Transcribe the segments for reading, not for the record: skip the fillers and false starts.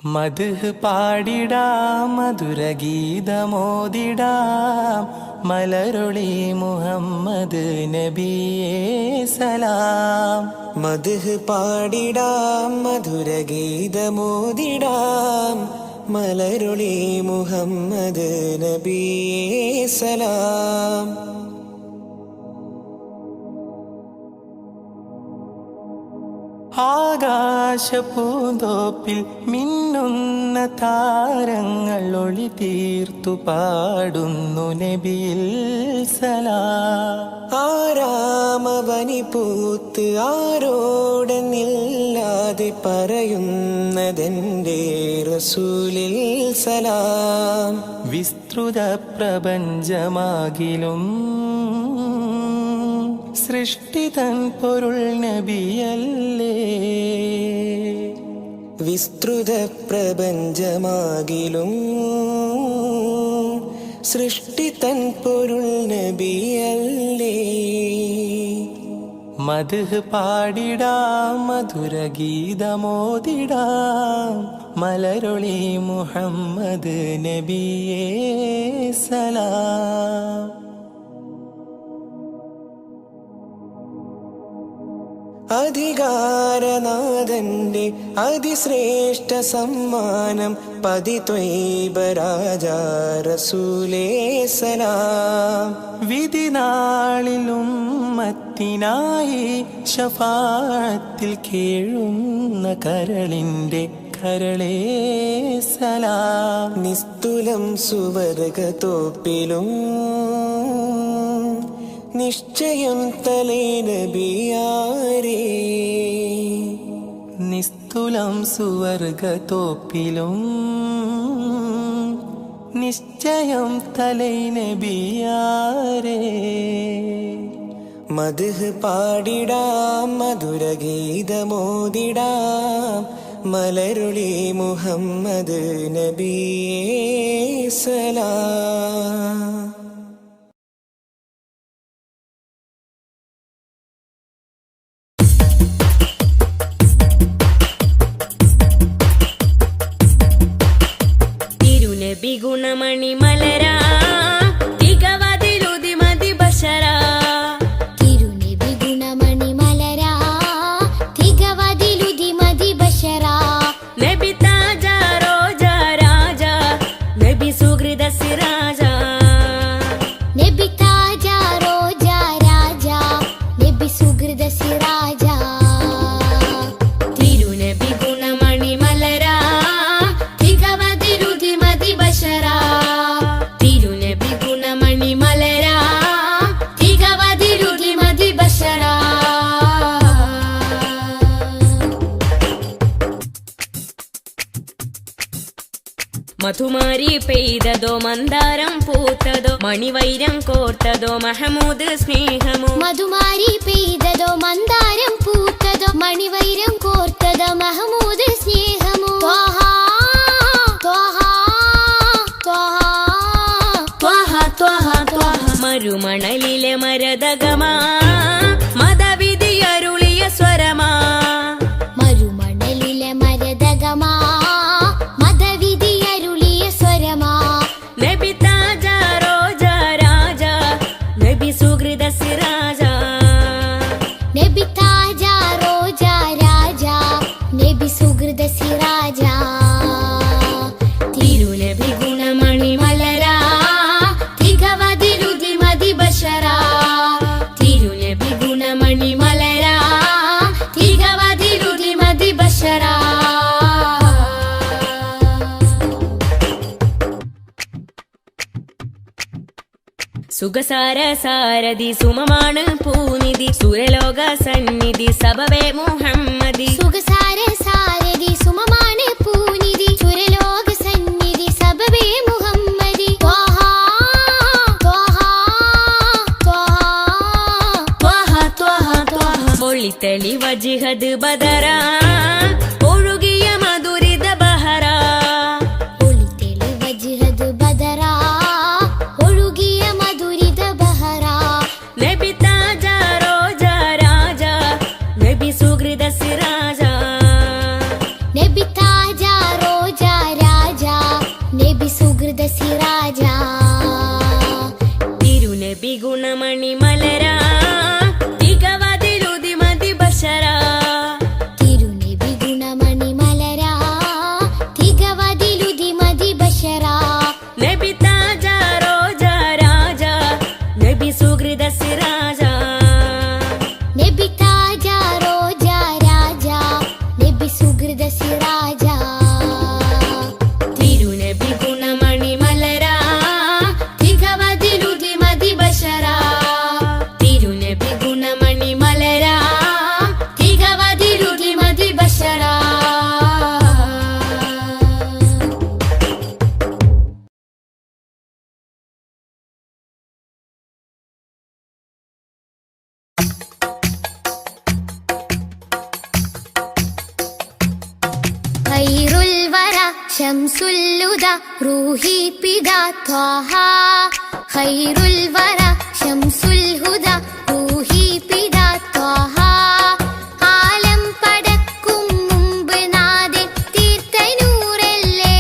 മദ്ഹ് പാടിടാം മധുരഗീതമോദിടാം മലരൊളി മുഹമ്മദ് നബിയേ സലാം. മദ്ഹ് പാടിടാം മധുരഗീതമോദിടാം മലരൊളി മുഹമ്മദ് നബിയേ സലാം. ആകാശപൂന്തോപ്പിൽ മിന്നുന്ന താരങ്ങൾ ഒളി തീർത്തു പാടുന്നു നബിയിൽ സലാം. ആരാമവനി പൂത്ത് ആരോടെന്നില്ലാതെ പറയുന്നതെന്റെ റസൂലിൽ സലാം. വിസ്തൃത പ്രപഞ്ചമാകിലും സൃഷ്ടിതൻ പൊരുൾ നബിയല്ലേ. വിസ്തൃത പ്രപഞ്ചമാകിലും സൃഷ്ടിതൻ പൊരുൾ നബിയല്ലേ. മദ്ഹ് പാടിടാം മധുരഗീതമോദിടാം മലരൊളി മുഹമ്മദ് നബിയേ സലാം. അധികാരനാഥന്റെ അതിശ്രേഷ്ഠ സമ്മാനം പതിത്വൈബ രാജാ റസൂലേ സലാം. വിധി നാളിലും ഉമ്മത്തിനായി ശഫാഅത്തിൽ കേഴുന്ന കരളിന്റെ കരളേ സലാം. നിസ്തുലം സുവർഗത്തോപ്പിലും നിശ്ചയം തലേ നബിയാരേ. നിസ്തുലം സുവർഗത്തോപ്പിലും നിശ്ചയം തലൈ നബിയാരേ. മദ്ഹ് പാടിടാം മധുരഗീതമോദിടാം മലരുളി മുഹമ്മദ് നബിയേ സലാം. ഗുണമണി മലരാ തികവതിലുതി മതി ബശരാ. തിരുനബി ഗുണമണി മലരാ തികവതിലുതി മതി ബശരാ. നബി താജ റോജ രാജ നബി സുഹൃദ സിരാജ. നബി താജ റോജ രാജ നബി സുഹൃദ സിരാജ. തിരുനബി ഗുണമണി മലരാ തികവതിലുതി മതി ബശരാ. തിരുനബി ഗുണമണി മലരാ തികവതിലുതി മതി ബശരാ. മധുമാരി പെയ്തതോ മന്ദാരം പൂത്തതോ മണിവൈരം കോർത്തതോ മഹമൂദ് സ്നേഹമോ. മധുമാരി പെയ്തതോ മന്ദാരം പൂത്തതോ മണിവൈരം കോർത്തതോ മഹമൂദ് സ്നേഹമോ. ത്വഹാ ത്വഹാ ത്വഹാ ത്വഹാ ത്വഹാ ത്വഹാ. മരുമണലിലെ മരതകമാ മതവിധി അരുളിയ സ്വരമാ. മരുമണലിലെ മരതകമാ മതവിധി അരുളിയ സ്വരമാ. നബി താജ റോജ രാജ നബി സുഹൃദ സിരാജ. നബി താജ റോജ രാജ നബി സുഹൃദ സിരാജ. തിരുനബി ഗുണമണി മലരാ തികവതിലുതി മതി ബശരാ. തിരുനബി ഗുണമണി മലരാ തികവതിലുതി മതി ബശരാ. സുഖസാര സാരഥി സുമമാണ് പൂനിധി സുരലോക സന്നിധി സബവേ മുഹമ്മദി. സുഖസാര സാരഥി സുമമാണ് പൂനിധി സുരലോക സന്നിധി സബബേ മുഹമ്മദി. ത്വഹാ ത്വഹാ ത്വഹാ ത്വഹാ ത്വഹാ ത്വഹാ. ഒളിത്തളി വജിഹദ് ബദറാ ഒഴുകിയ മധുരിത ബഹറാ. ഒളിതെളി വജ്ഹദ് ബദറാ ഒഴുകിയ മധുരിത ബഹറാ. നബി താജ റോജ രാജ നബി സുഹൃദ സിരാജ. ഖൈറുൽ വറ ശംസുൽ ഹുദ റൂഹി പിതാ ത്വാഹ ഖൈറുൽ വറ ശംസുൽ ഹുദ റൂഹി പിതാ ത്വാഹ ആലം പടക്കും മുമ്പ് നാഥൻ തീർത്ത നൂറല്ലേ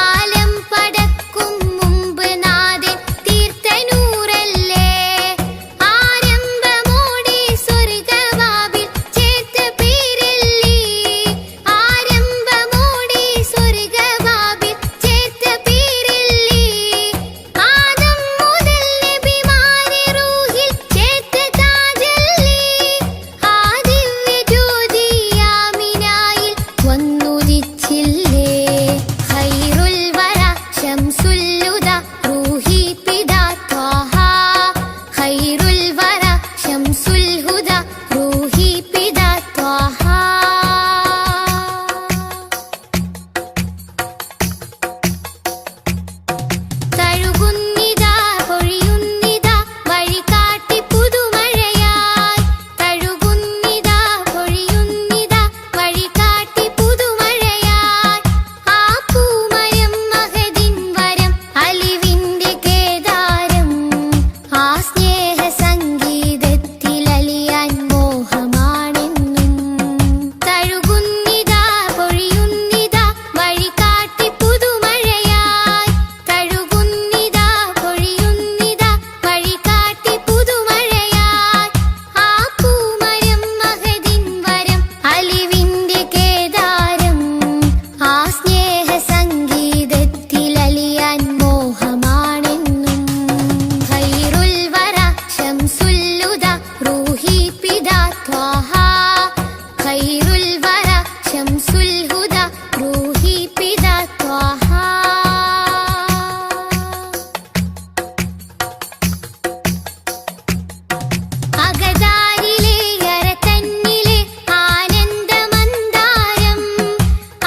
ആലം പടക്കും മുമ്പ് നാഥൻ തീർത്ത നൂറല്ലേ ആരംഭമോടെ സ്വർഗവാതിൽ ചേർത്ത പേരല്ലേ ആരംഭമോടെ സ്വർഗവാതിൽ ചേർത്ത പേരല്ലേ ആദം മുതൽ നബിമാരെ റൂഹിൽ ചേർത്ത താജല്ലേ ആ ദിവ്യ ജ്യോതി ആമിനായിൽ വന്നുദിച്ചില്ലേ ഖൈറുൽ വറ ശംസുൽ ഹുദ റൂഹി പിതാ ത്വാഹ ഖൈറുൽ വറ ശംസുൽ ഹുദ റൂഹി പിതാ ത്വാഹ തഴുകുന്നിതാ പൊഴിയുന്നിതാ വഴികാട്ടി പുതുമഴയായി തഴുകുന്നിതാ പൊഴിയുന്നിതാ വഴികാട്ടി പുതുമഴയായി ആ പൂമരം മഹദിൻ വരം അലിവിന്റെ കേദാരം ആ സ്നേഹ സംഗീതത്തിൽ അലിയാൻ മോഹമാണെന്നും തഴുകുന്നിതാ പൊഴിയുന്നിതാ വഴികാട്ടി പുതുമഴയായി തഴുകുന്നിതാ പൊഴിയുന്നിതാ വഴികാട്ടി പുതുമഴയായി ആ പൂമരം മഹദിൻ വരം അലിവിന്റെ കേദാരം ആ സ്നേഹ സംഗീതത്തിൽ അലിയാൻ മോഹമാണെന്നും ഖൈറുൽ വറ ശംസുൽ ഹുദ റൂഹി പിതാ ത്വാഹ ഖൈറുൽ വറ ശംസുൽ ഹുദ റൂഹി പിതാ ത്വാഹ അകതാരിലെ അരതന്നിലെ ആനന്ദമന്ദാരം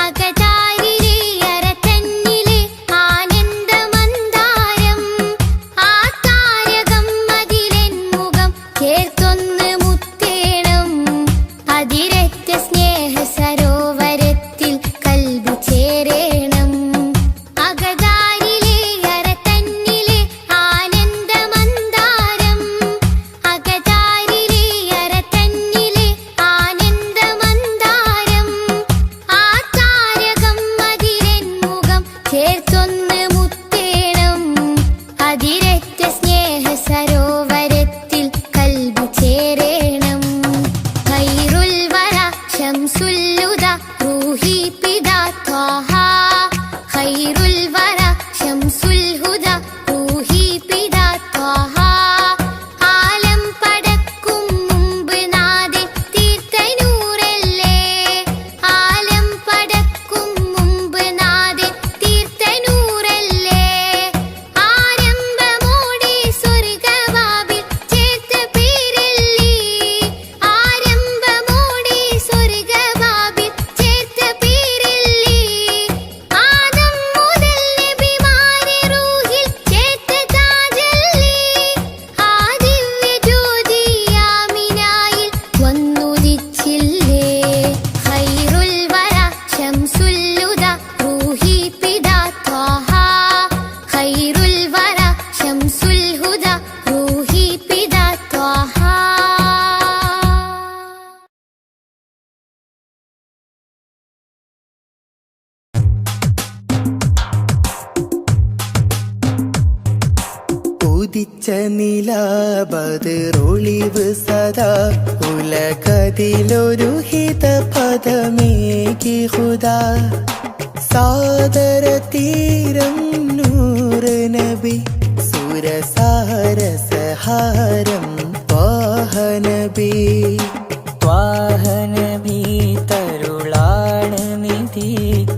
അകതാരിലെ അരതന്നിലെ ആനന്ദമന്ദാരം ആ താരകം അതിലെൻ മുഖം ചേർത്തൊന്ന് മുത്തേണം അതിരറ്റ സ്നേഹ സരോവരത്തിൽ കൽബ് ചേരേണം അകതാരിലെ അരതന്നിലെ ആനന്ദമന്ദാരം അകതാരിലെ അരതന്നിലെ ആനന്ദമന്ദാരം ആ താരകം അതിലെൻ മുഖം ചേർത്തൊന്ന് മുത്തേണം അതിരറ്റ സ്നേഹ സരോവരത്തിൽ കൽബ് ചേരേണം ഖൈറുൽ വറ ശംസുൽ ഹുദ റൂഹി പിതാ ത്വാഹ ഖൈറുൽ വറ ശംസുൽ ഹുദ റൂഹി പിതാ ത്വാഹ ആലം പടക്കും മുമ്പ് നാഥൻ തീർത്ത നൂറല്ലേ ആലം പടക്കും മുമ്പ് നാഥൻ തീർത്ത നൂറല്ലേ ആരംഭമോടെ സ്വർഗവാതിൽ ചേർത്ത പേരല്ലേ ആരംഭമോടെ സ്വർഗവാതിൽ ചേർത്ത പേരല്ലേ ആദം മുതൽ നബിമാരെ റൂഹിൽ ചേർത്ത താജല്ലേ ആ ദിവ്യ ജ്യോതി ആമിനായിൽ വന്നുദിച്ചില്ലേ ഖൈറുൽ വറ ശംസുൽ ഹുദ റൂഹി പിതാ ത്വാഹ ഖൈറുൽ വറ ശംസുൽ ഹുദ റൂഹി പിതാ ത്വാഹ ഉദിച്ച നിലാബതിറൊളിവ് സദാ ഉലകതിലൊരു ഹിത പദമേകി ഹുദാ സാദര തീരം നൂറ് നബി സുരസാരസഹാരം ത്വാഹ നബി ത്വാഹ നബി തരുളാണ് നിധി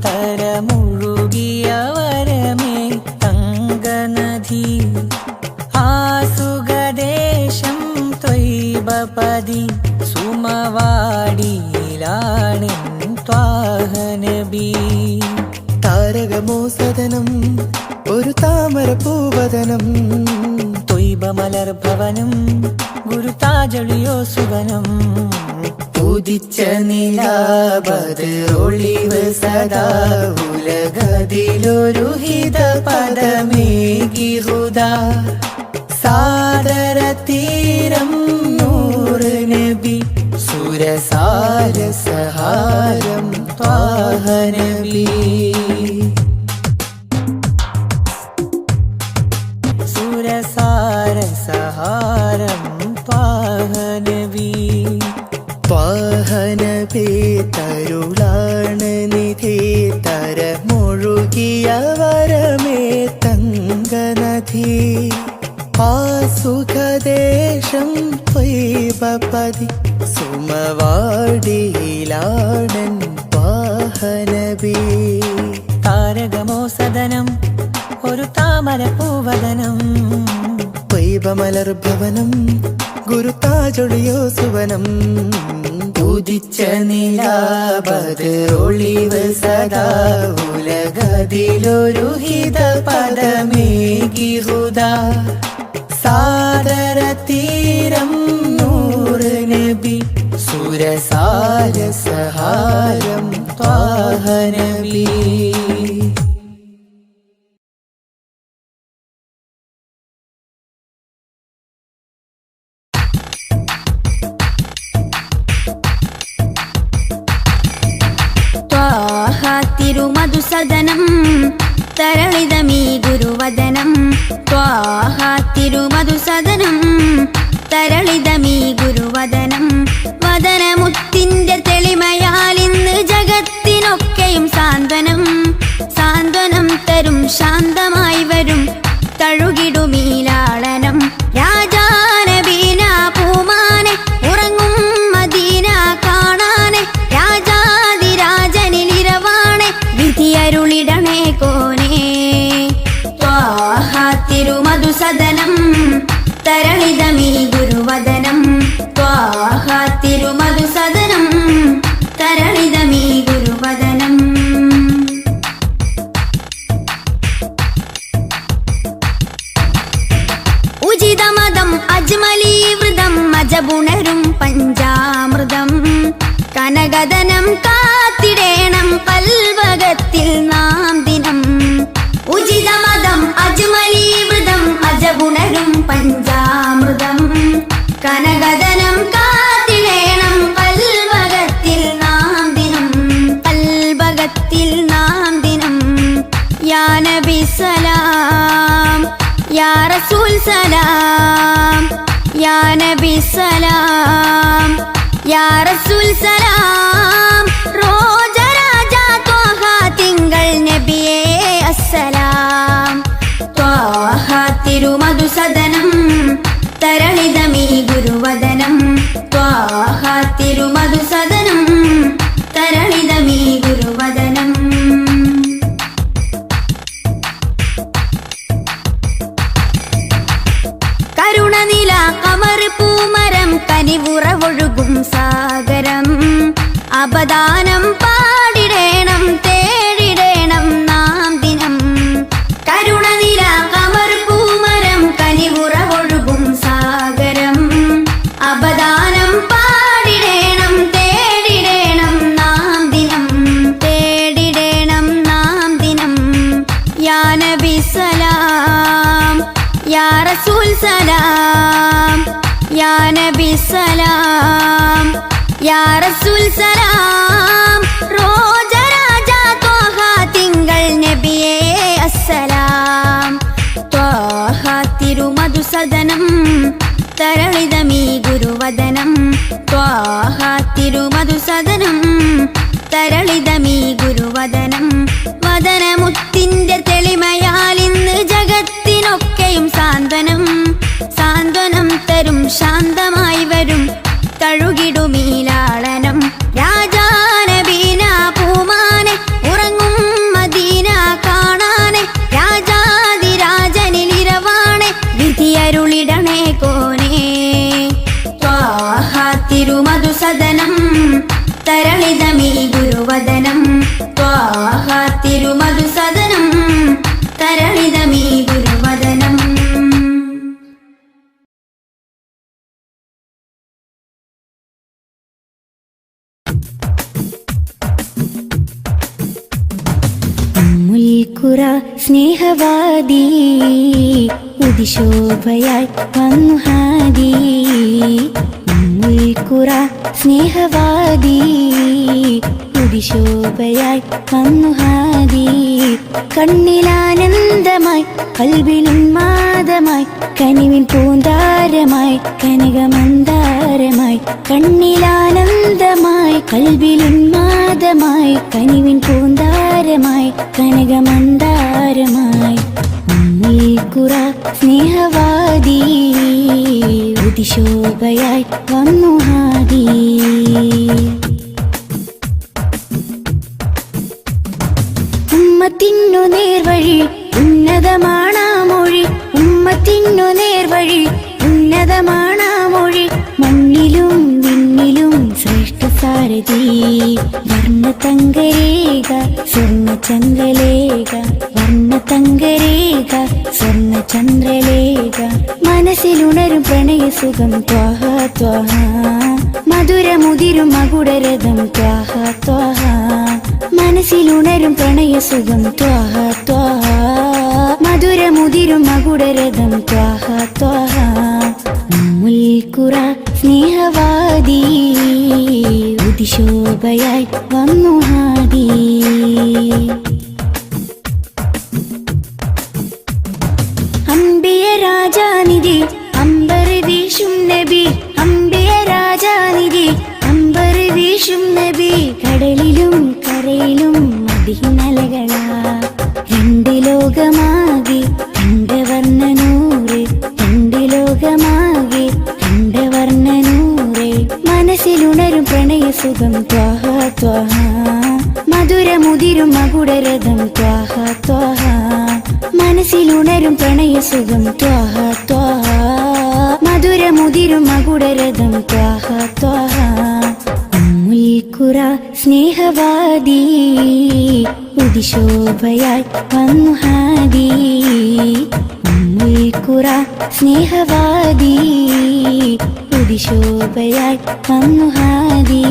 തരമുഴുകിയ വരമേ തങ്കനദി ആസുഖദേശം ത്വയ്ബപതി സുമവാടിയിലാണ് ത്വാഹ നബി താരകമോ സദനം ഒരു താമര പൂവദനം തൊയ്ബ മലർ ഭവനം ഗുരു താജളിയോ സുവനം ഉദിച്ച നിലാബദ്റൊളിവ് സദാ ഉലകതിലൊരു ഹിത പദമേകി ഹുദാ സാദര തീരം നൂറ് നബി സുരസാര സഹാരം ത്വാഹ നബി സുരസാര സഹാരം ത്വാഹ നബി ത്വാഹ നബി തരുളാണ് നിധി തരമൊഴുകിയ വരമേ തങ്കനധി ആ സുഖദേശം ത്വയ്ബപതി സുമവാടിയിലാടൻ ത്വാഹ നബി താരകമോ സദനം ഒരു താമര പൂവദനം ത്വയ്ബമലർഭവനം ഗുരുതാജൊളിയോ സുവനം ഉദിച്ച നിലാബദ്റൊളിവ് സദാ ഉലകതിലൊരു ഹിത പദമേകി ഹുദാ സാദര തീരം നൂറ് നബി സുരസാര സഹാരം ത്വാഹ നബി തിരുമധുസദനം തരളിതമീ ഗുരുവദനം ത്വാഹ തിരുമധുസദനം തരളിതമീ ഗുരുവദനം വദനമുത്തിന്റെ തെളിമയാൽ ഇന്ന് ജഗത്തിനൊക്കെയും സാന്ത്വനം സാന്ത്വനം തരും ശാന്തമായി വരും തഴുകിടുമീലാളനം രാജാനബീന പൂമാനെ ഉറങ്ങും മദീന കാണാനെ രാജാതിരാജനിലിരവാണെ വിധിയരുളിടണേ കോനേ ത്വാഹ തിരുമധുസദനം തരളിതമീ ഗുരുവദനം ത്വാഹ തിരുമധുസദനം തരളിതമീ ഗുരുവദനം ഉചിതമതം അജ്മലീ വൃതം അജബുണരും പഞ്ചാമൃതം കനകദനം കാത്തിടേണം പൽവകത്തിൽ നാം ദിനം ഉചിതമതം അജ്മലീ വൃതം അജബുണരും പഞ്ചാമൃതം കനകദനം കാത്തിടേണം പൽവകത്തിൽ നാം ദിനം പൽവകത്തിൽ നാം ദിനം യാ നബി സലാം യാ റസൂൽ സലാം യാ നബി സലാം യാ റസൂൽ സലാം റോജ രാജ ത്വാഹ തിങ്കൾ നബിയേ അസ്സലാം ത്വാഹ തിരുമധുസദനം തരളിതമീ ഗുരുവദനം ത്വാഹ തിരുമധുസദനം തരളിതമീ ഗുരുവദനം കരുണനില കമർ പൂമരം കനിവുറവൊഴുകും സാഗരം അപദാനം പാടിടേണം തേടിടേണം നാം ദിനം കരുണനില കമർ പൂമരം കനിവുറവൊഴുകും സാഗരം അപദാനം പാടിടേണം തേടിടേണം നാം ദിനം തേടിടേണം നാം ദിനം യാ നബി സലാം യാ റസൂൽ സലാം യാ നബി സലാം യാ റസൂൽ സലാം റോജ രാജ ത്വാഹ തിങ്കൾ നബിയേ അസ്സലാം ത്വാഹ തിരുമധുസദനം തരളിതമീ ഗുരുവദനം ത്വാഹ തിരുമധുസദനം തരളിതമീ ഗുരുവദനം വദനമുത്തിന്റെ തെളിമയാൽ ഇന്ന് ജഗത്തിനൊക്കെയും സാന്ത്വനം സാന്ത്വനം തരും ശാന്തമായി വരും തഴുകിടുമീലാളനം രാജാ ഉമ്മുൽഖുറ സ്നേഹവാദി ഉദിശോഭയായി വന്നു ഹാദി. ഉമ്മുൽഖുറ സ്നേഹവാദി ഉദിശോഭയായി വന്നു ഹാദി. കണ്ണിലാനന്ദമായി കൽബിലുന്മാദമായി കനിവിൻ പൂന്താരമായി കനകമന്ദാരമായി. കണ്ണിലാനന്ദമായി കൽബിലുന്മാദമായി കനിവിൻ പൂന്താരമായി കനകമന്ദാരമായി. ഉമ്മുൽഖുറ സ്നേഹവാദി ഉദിശോഭയായി വന്നു ഹാദി. ഉമ്മത്തിനു നേർവഴി ഉന്നതമാണാ മൊഴി. ഉമ്മത്തിനു നേർവഴി ഉന്നതമാണാ മൊഴി. മണ്ണിലും വിണ്ണിലും ശ്രേഷ്ഠ സാരഥി. വർണ്ണതങ്കരേഖ സ്വർണ്ണചന്ദ്രലേഖ. വർണ്ണതങ്കരേഖ സ്വർണ്ണചന്ദ്രലേഖ. മനസ്സിലുണരും പ്രണയസുഖം ത്വാഹ ത്വാഹ. മധുരമുതിരും മകുടരഥം ത്വാഹ ത്വാഹ. മനസ്സിലുണരും പ്രണയസുഖം ത്വാഹ ത്വാഹ. മധുരമുതിരും മകുടരഥം ത്വാഹ ത്വാഹ. ഉമ്മുൽഖുറ സ്നേഹവാദി ഉദിശോഭയായി വന്നു ഹാദി. അംബിയ രാജാനിധി അമ്പർ വീശും നബി. അംബിയ രാജാനിധി അമ്പർ വീശും നബി. കടലിലും കരയിലും മദീനലകളാ. രണ്ട് ലോകമാകെ രണ്ട് വർണ്ണനൂറ്. രണ്ട് ലോകമാകെ രണ്ട് വർണ്ണനൂറ്. മനസ്സിലുണരും പ്രണയസുഖം ത്വാഹ ത്വാഹ. മധുരമുതിരും മകുടരഥം ത്വാഹ ത്വാഹ. മനസ്സിലുണരും പ്രണയസുഖം ത്വാഹ ത്വാഹ. മധുരമുതിരും മകുടരഥം ത്വാഹ ത്വാഹ. ഉമ്മുൽഖുറ സ്നേഹവാദി ഉദിശോഭയായി വന്നു ഹാദി. ഉമ്മുൽഖുറ സ്നേഹവാദി ഉദിശോഭയായി വന്നു ഹാദി.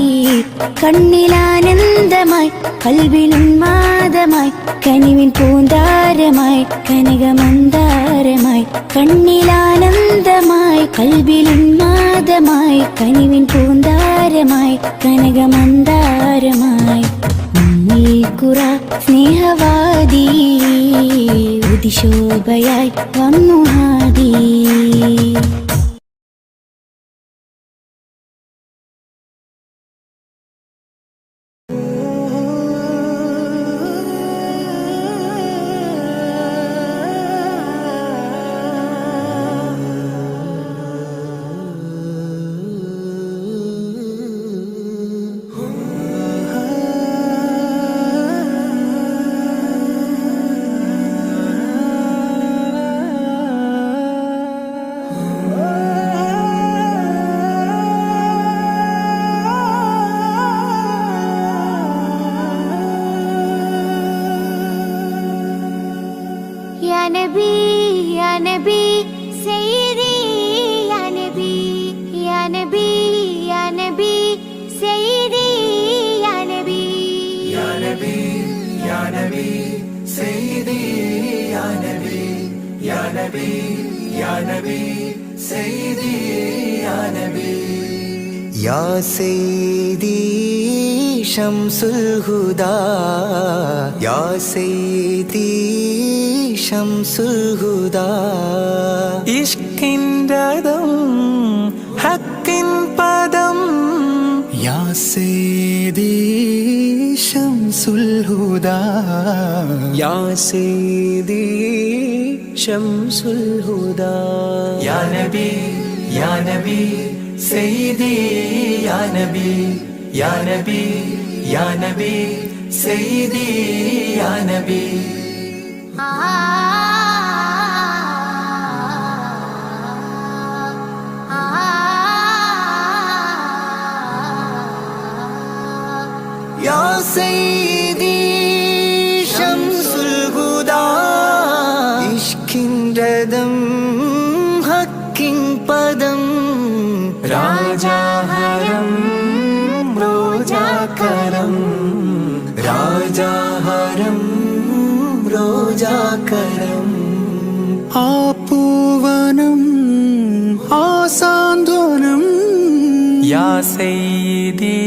കണ്ണിലാനന്ദമായി കൽബിലുന്മാദമായി കനിവിൻ പൂന്താരമായി കനകമന്ദാരമായി. കണ്ണിലാനന്ദമായി കൽബിലുന്മാദമായി കനിവിൻ പൂന്താരമായി കനകമന്ദാരമായി. ഉമ്മുൽഖുറ സ്നേഹവാദി ഉദിശോഭയായി വന്നു ഹാദി. या सैदी शम्सुल हुदा. या सैदी शम्सुल हुदा. इश्किन रदम हक्किन पदम. या सैदी शम्सुल हुदा. या सैदी शम्सुल हुदा. या नबी या नबी सैदी या नबी. या नबी या नबी सैदी या नबी. या सैदी शम्सुल हुदा. इश्किन रदम हक्किन पदम. राजा हरम रोजा करम. राजा हरम റോജാക്കരം ആ പൂവനം ആ സാന്ത്വനം യാ സയ്യിദി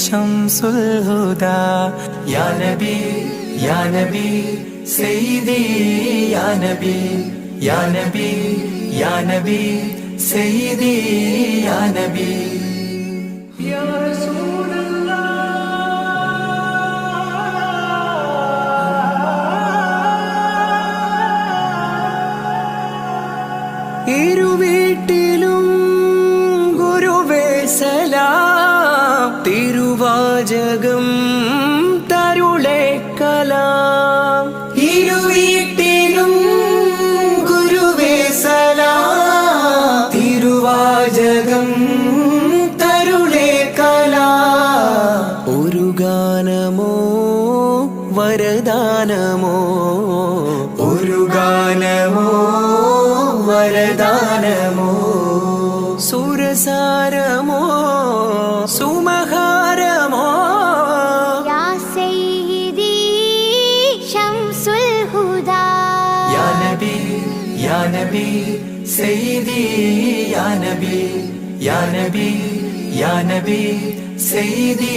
ശംസുൽ ഹുദാ യാ നബി യാ നബി സയ്യിദി യാ നബി യാ നബി യാ നബി സയ്യിദി യാ നബി യാ ഇരുവീട്ടിലും ഗുരുവേ സലാം തിരുവാചകം തരുളേ കലാം ഇരുവീട്ടിലും ഗുരുവേ സലാം തിരുവാചകം തരുളേ കലാം ഒരു ഗാനമോ വരദാനമോ ഒരു ഗാനമോ വരദാനമോ സുരസാരമോ സുമഹാരമോ യാ സയ്യിദി ശംസുൽ ഹുദാ യാ നബി യാ നബി സയ്യിദി യാ നബി യാ നബി യാ നബി സയ്യിദി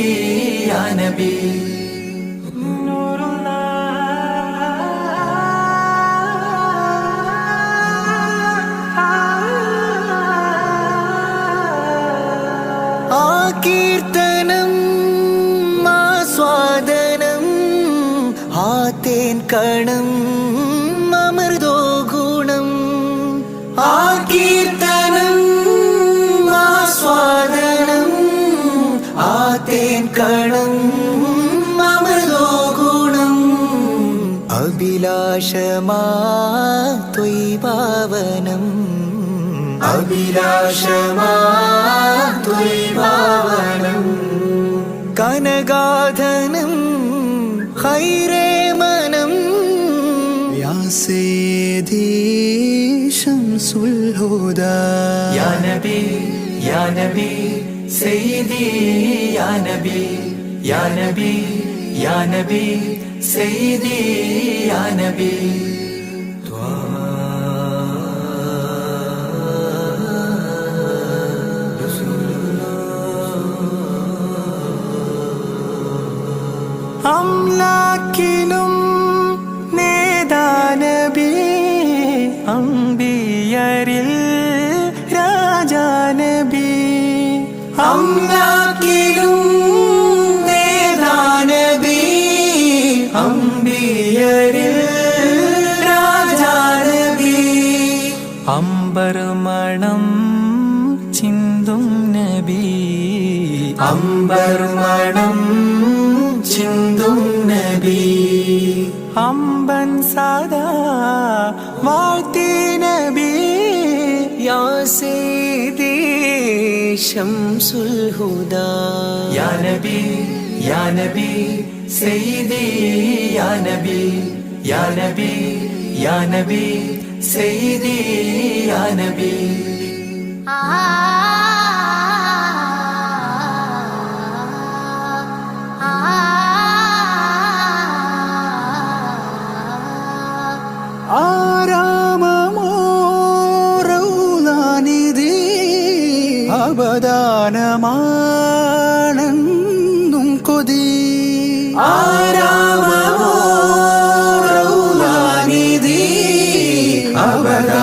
യാ നബി കീർത്തനം ആസ്വാദനം ആ തേൻ കണം അമൃതോ ഗുണം ആ കീർത്തനം ആസ്വാദനം ആ തേൻ കണം അമൃതോ ഗുണം അഭിലാഷമാ ത്വൈഭാവനം അഭിലാഷമാ ത്വൈഭാവനം കനകാധനം ഖൈരേ മനം യാ സയ്യിദി ശംസുൽ ഹുദാ യാ നബി യാ നബി സയ്യിദി യാ നബി യാ നബി യാ നബി സയ്യിദി യാ നബി അംലാക്കിലും നേദാനബി അംബിയരിൽ രാജാനബി അംലാക്കിലും നേദാനബി അംബിയരിൽ രാജാനബി അംബർ മണം ചിന്തും നബി അംബർ മണം ചിന്തും നബി അമ്പൻ സദാ വാഴ്ത്തി നബി യാ സയ്യിദി ശംസുൽ ഹുദാ യാ നബി യാ നബി സയ്യിദി യാ നബി യാ നബി യാ നബി സയ്യിദി യാ നബി ആരാമമോ റൗലാനിധി അബദാനമാണെന്നും കൊതി ആരാമമോ റൗലാനിധി അബദാനമാണെന്നും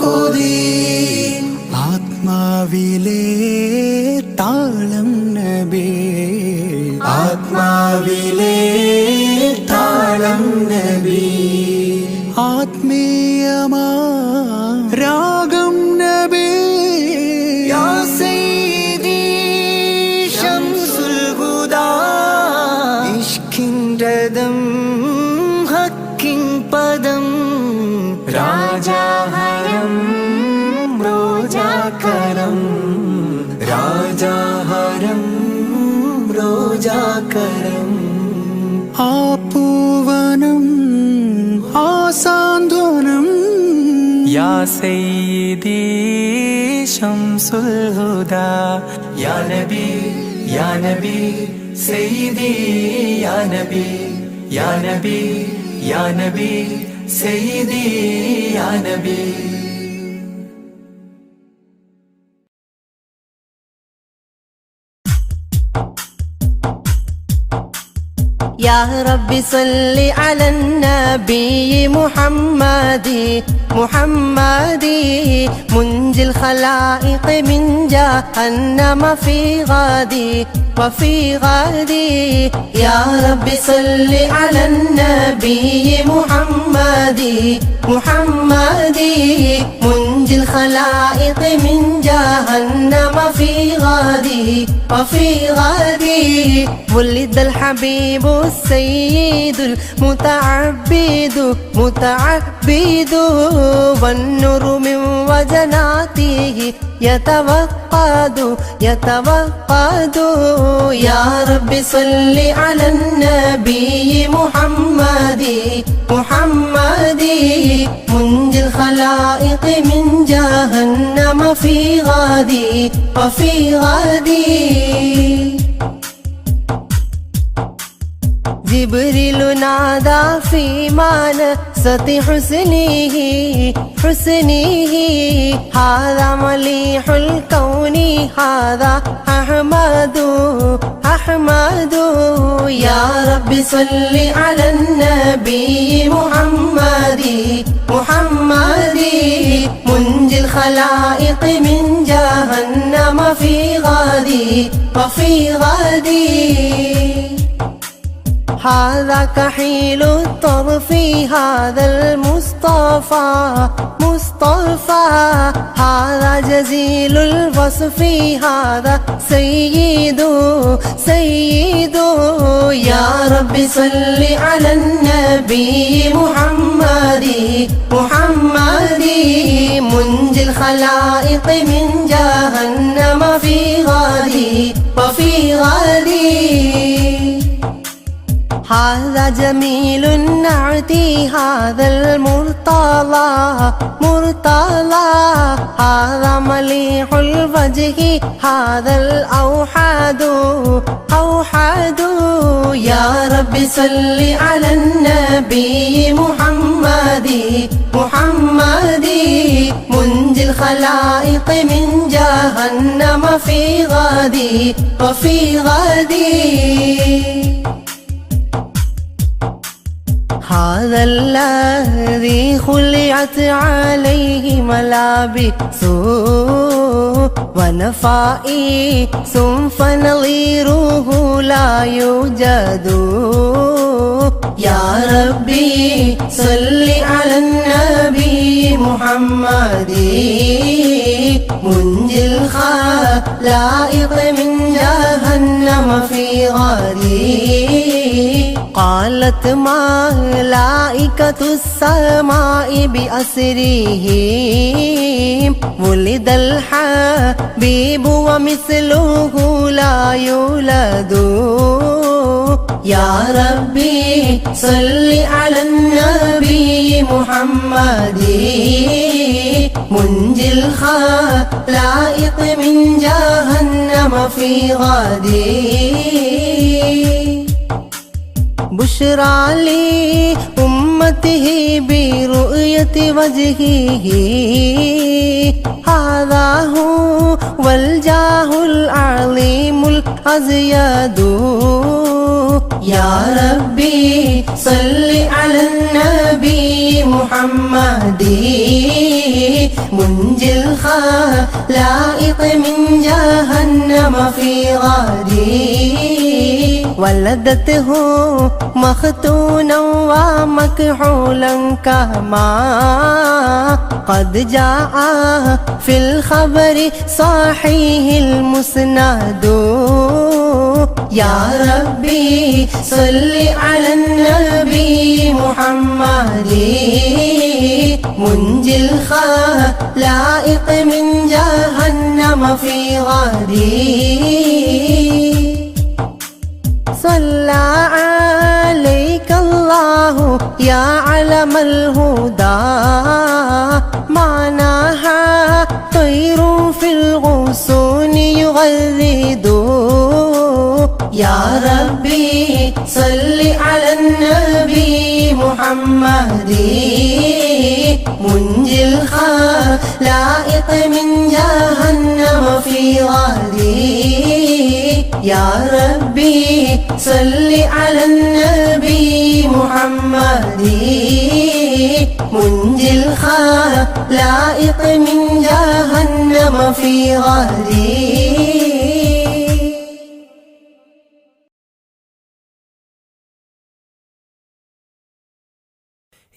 കൊതി ആത്മാവിലെ താളം നബി ആത്മാവിലെ താളം നബി ആത്മീയമാ രാഗം നബി യാ സയ്യിദി ശംസുൽ ഹുദാ ഇഷ്കിൻ രഥം ഹക്കിൻ പദം രാജാഹരം റോജാകരം രാജാഹരം റോജാകരം ആ പൂവനം ആ സാന്ത്വനം യാ സയ്യിദി ശംസുൽ ഹുദാ യാ നബി या नबी सैदी या नबी या नबी या नबी सैदी या नबी يا رب صل على النبي محمد منجي الخلائق من جهنم في غادي وفي غادي يا رب صل على النبي محمد منجي الخلائق من جهنم في غادي وفي غادي ولد الحبيب السيد المتعبد والنور من وجناته يتوقد يا رب صل على النبي محمد منجي الخلائق من جهنم في غادي وفي غادي جبريل نادى في منصة حسنه هذا مليح الكون هذا أحمد يا رب صل على النبي محمد منجي الخلائق من جهنم في غادي وفي غادي هذا كحيل الطرف هذا المصطفى هذا جزيل الوصف هذا سيد يا رب صل على النبي محمد منجي الخلائق من جهنم في غادي وفي غادي هذا جميل النعت هذا المرتضى هذا مليح الوجه هذا الأوحد يا رب صل على النبي محمد منجي الخلائق من جهنم في غادي وفي غادي هذا الذي خلعت عليه ملابس ونفائس فنظيره لا يوجد يا ربي صل على النبي محمد منجي الخلائق من جهنم في غادي قالت ملائكة السماء بأسرهم ولد الحبيب ومثله لا يولد يا ربي صل على النبي محمد منجي الخلائق من جهنم في غادي بشرى لي أمته برؤية وجهه هذا هو الجاه العظيم الأزيد يا ربي صل على النبي محمد منجي الخلائق من جهنم في غادي ولدته مختونا ومكحولا كما قد جاء في الخبر صحيح المسند يا ربي صل على النبي محمد منجي الخلائق من جهنم في غادي صلى عليك الله يا علم الهدى معناها طير في الغصون يغرد يا ربي صل على النبي محمد منجي الخلائق من جهنم في غدي يا ربي صل على النبي محمد منجي الخلائق من جهنم في غدي.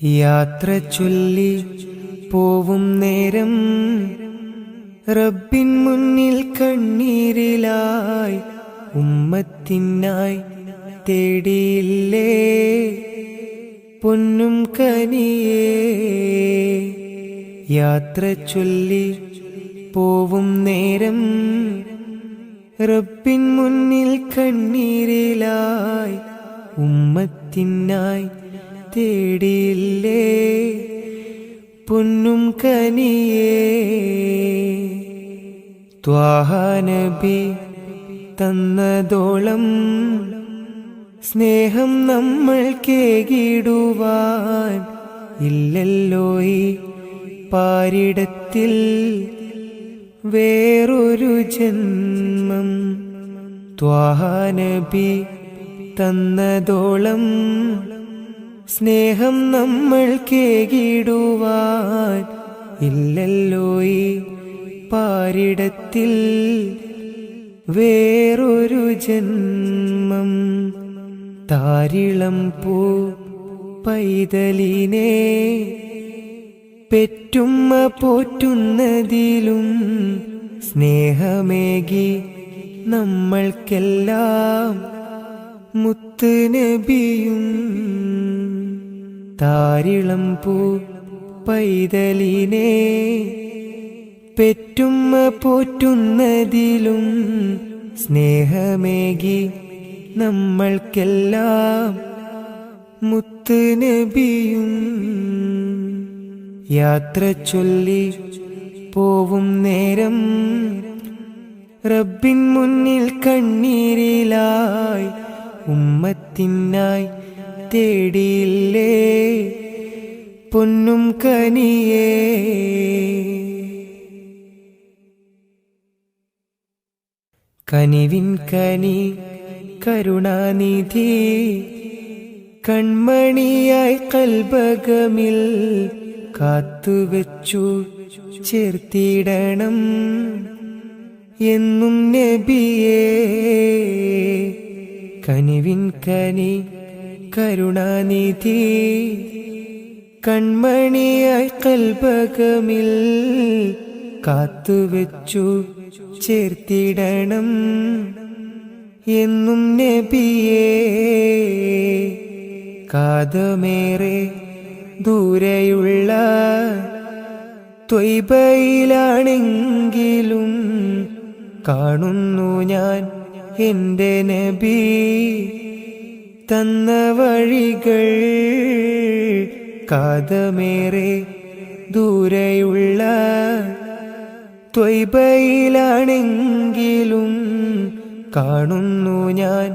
യാത്ര ചൊല്ലി പോവും നേരം റബ്ബിൻ മുന്നിൽ കണ്ണീരിലായി ഉമ്മത്തിനായി തേടിയില്ലേ പൊന്നും കനിയേ. യാത്ര ചൊല്ലി പോവും നേരം റബ്ബിൻ മുന്നിൽ കണ്ണീരിലായി ഉമ്മത്തിനായി തേടിയില്ലേ പൊന്നും കനിയേ. ത്വാഹ നബി തന്നതോളം സ്നേഹം നമ്മൾ കേകിടുവാൻ ഇല്ലല്ലോ ഈ പാരിടത്തിൽ വേറൊരു ജന്മം. ത്വാഹ നബി തന്നതോളം സ്നേഹം നമ്മൾ കേകിടുവാൻ ഇല്ലല്ലോ ഈ പാരിടത്തിൽ വേറൊരു ജന്മം. താരിളം പൂ പൈതലിനെ പെറ്റുമ്മ പോറ്റുന്നതിലും സ്നേഹമേകി നമ്മൾക്കെല്ലാം മുത്ത് നബിയും. താരിളം പൂ പൈതലിനെ പെറ്റുമ്മ പോറ്റുന്നതിലും സ്നേഹമേകി നമ്മൾക്കെല്ലാം മുത്ത് നബിയും. യാത്ര ചൊല്ലി പോവും നേരം റബ്ബിൻ മുന്നിൽ കണ്ണീരിലായി ഉമ്മത്തിനായി തേടിയില്ലേ പൊന്നും കനിയേ. കനിവിൻ കനി കരുണാനിധി കൺമണിയായി കൽബകമിൽ കാത്തുവെച്ചു ചേർത്തിടണം എന്നും നബിയേ. കനിവിൻ കനി കരുണാനിധി കൺമണിയായി കൽബകമിൽ കാത്തുവെച്ചു ചേർത്തിടണം എന്നും നബിയേ. കാതമേറെ ദൂരെയുള്ള ത്വയ്ബയിലാണെങ്കിലും കാണുന്നു ഞാൻ എൻ്റെ നബി തന്ന വഴികൾ. കാതമേറെ ദൂരെയുള്ള ത്വയ്ബയിലാണെങ്കിലും കാണുന്നു ഞാൻ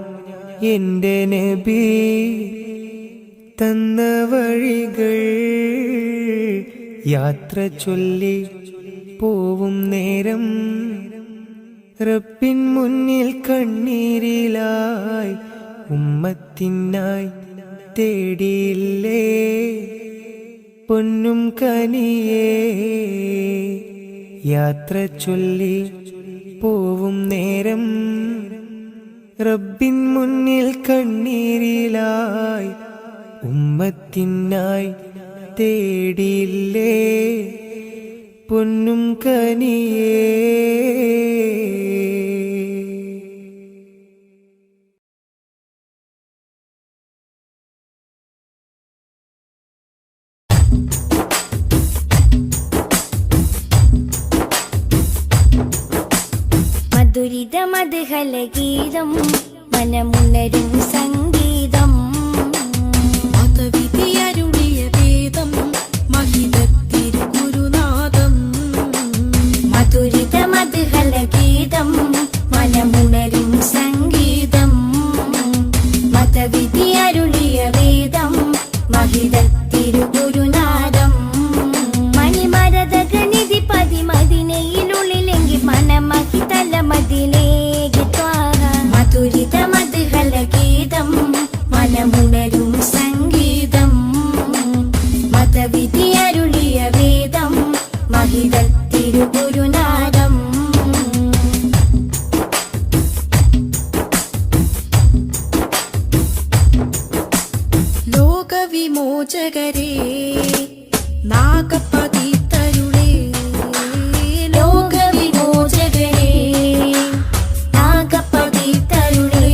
എൻ്റെ നബി തന്ന വഴികൾ. യാത്ര ചൊല്ലി പോവും നേരം റബ്ബിൻ മുന്നിൽ കണ്ണീരിലായി ഉമ്മത്തിനായി തേടിയില്ലേ പൊന്നും കനിയേ. യാത്ര ചൊല്ലി പോവും നേരം റബ്ബിൻ മുന്നിൽ കണ്ണീരിലായി ഉമ്മത്തിനായി തേടിയില്ലേ പൊന്നും കനിയേ. മധുരിത മധുഹലഗീതം മനമുണരും സംഗീതം മതവിധിയരുളിയ വേദം മഹിതത്തിരുഗുരുനാഥം. മധുരിത മധുഹലഗീതം മനമുണരും സംഗീതം ലോകവിമോചകരേ നാഗപതിതരുളേ ലോകവിമോചകരേ നാഗപതിതരുളേ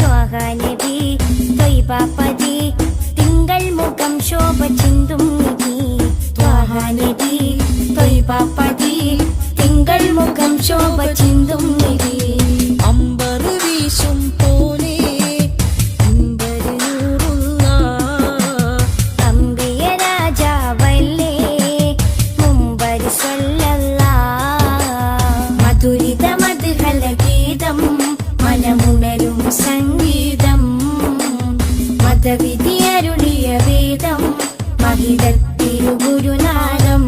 ത്വാഹ നബി ത്വയ്ബാപതി തിങ്കൾ മുഖം ശോഭ ചിന്തും നിധി ത്വാഹ നബി ത്വയ്ബാപതി തിങ്കൾ മുഖം ശോഭ ചിന്തും നിധി അമ്പർ വീശും പോലെ അമ്പര് നൂറുള്ള അമ്പിയ രാജാവല്ലേ മുമ്പര് സ്വല്ലല്ലാഹ് മധുരിത മധുഹല ഗീതം മനമുണരും സംഗീതം മതവിധി അരുളിയ വേദം മഹിതത്തിരുഗുരുനാദം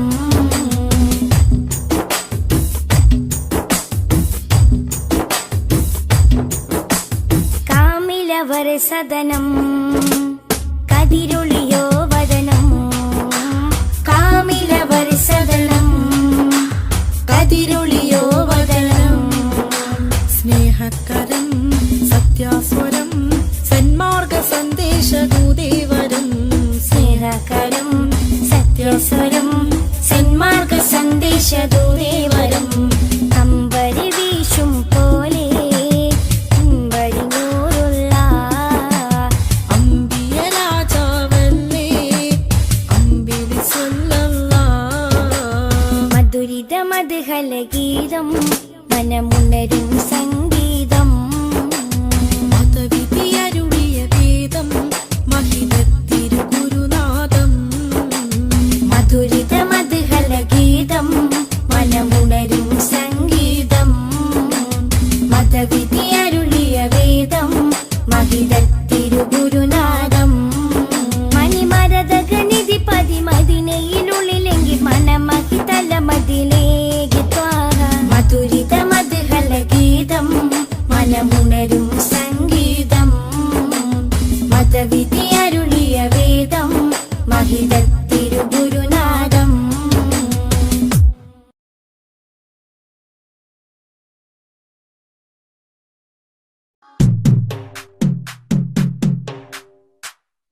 കാമിലവർ സദനം കതിരൊളിയോ വദനം കാമിലവർ സദനം കതിരൊളിയോ വദനം സ്നേഹകരം സത്യാസ്വരം സന്മാർഗ സന്ദേശദൂതേവരം സ്നേഹകരം സത്യസ്വരം സന്മാർഗ സന്ദേശദൂതേവരം അമ്പരി വീശും പോലെ അമ്പരി നൂറുള്ള അമ്പിയ രാജാവല്ലേ അമ്പിളി സ്വല്ലല്ലാഹ് മധുരിത മധുഹല ഗീതം മനമുണരും സംഗീതം മതവിധി അരുളിയ വേദം മഹിതത്തിരുഗുരുനാദം മധുരിത മധുഹല ഗീതം മനമുണരും സംഗീതം മതവിധി അരുളിയ വേദം മഹിതത്തിരുഗുരുനാദം മണിമരതകനിധി പതിമതിനയിലുള്ളിലെങ്കിൽ മനമഹിതല മതിലേക്ക് ത്വാഹ മധുരിത മധുഹല ഗീതം മനമുണരും സംഗീതം മതവിധി അരുളിയ വേദം മഹിതത്തിരുഗുരുനാദം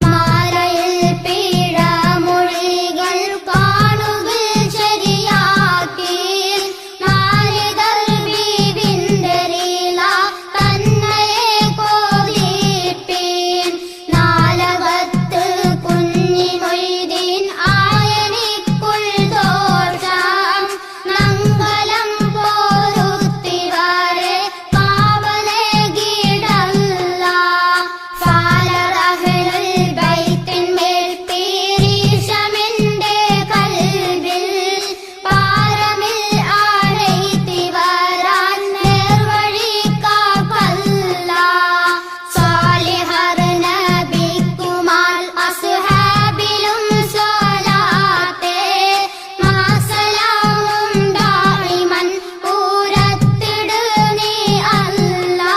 മാരയിൽ പീഡമൊഴികൾ കാണുകിൽ ശരിയാക്കി നാരിതർ ബീവിന്റെ ലീല തന്നയെ കോതിപ്പീൻ നാലകത്ത് കുഞ്ഞി മൊയ്തീൻ ആയനിക്കുൾ ദോഷം മംഗലം പോരുത്തിവാരെ കാവലെ ഗീടല്ല ഫാലറഹലുൽ ബൈത്തിന്മേൽ പീരീഷമിന്റെ കൽബിൽ പാരമിൽ ആരൈത്തി വരാൻ നേർവഴി കാപ്പല്ല സാലിഹർ നബിക്കുമാൽ അസ്ഹാബിലും സ്വലാത്തെ മാസലാമും ദായിമൻ ഉരത്തിട് നീ അല്ലാ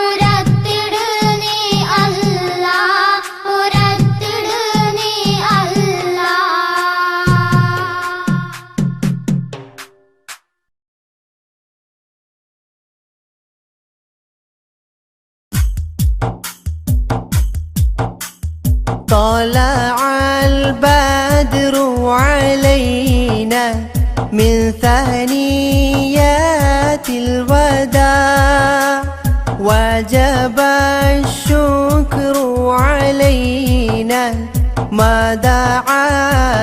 ഉരത്തിട് നീ അല്ലാ ഉരത്തിട് നീ അല്ലാ طلع البدر علينا من ثنيات الوداع وجب الشكر علينا ما دعا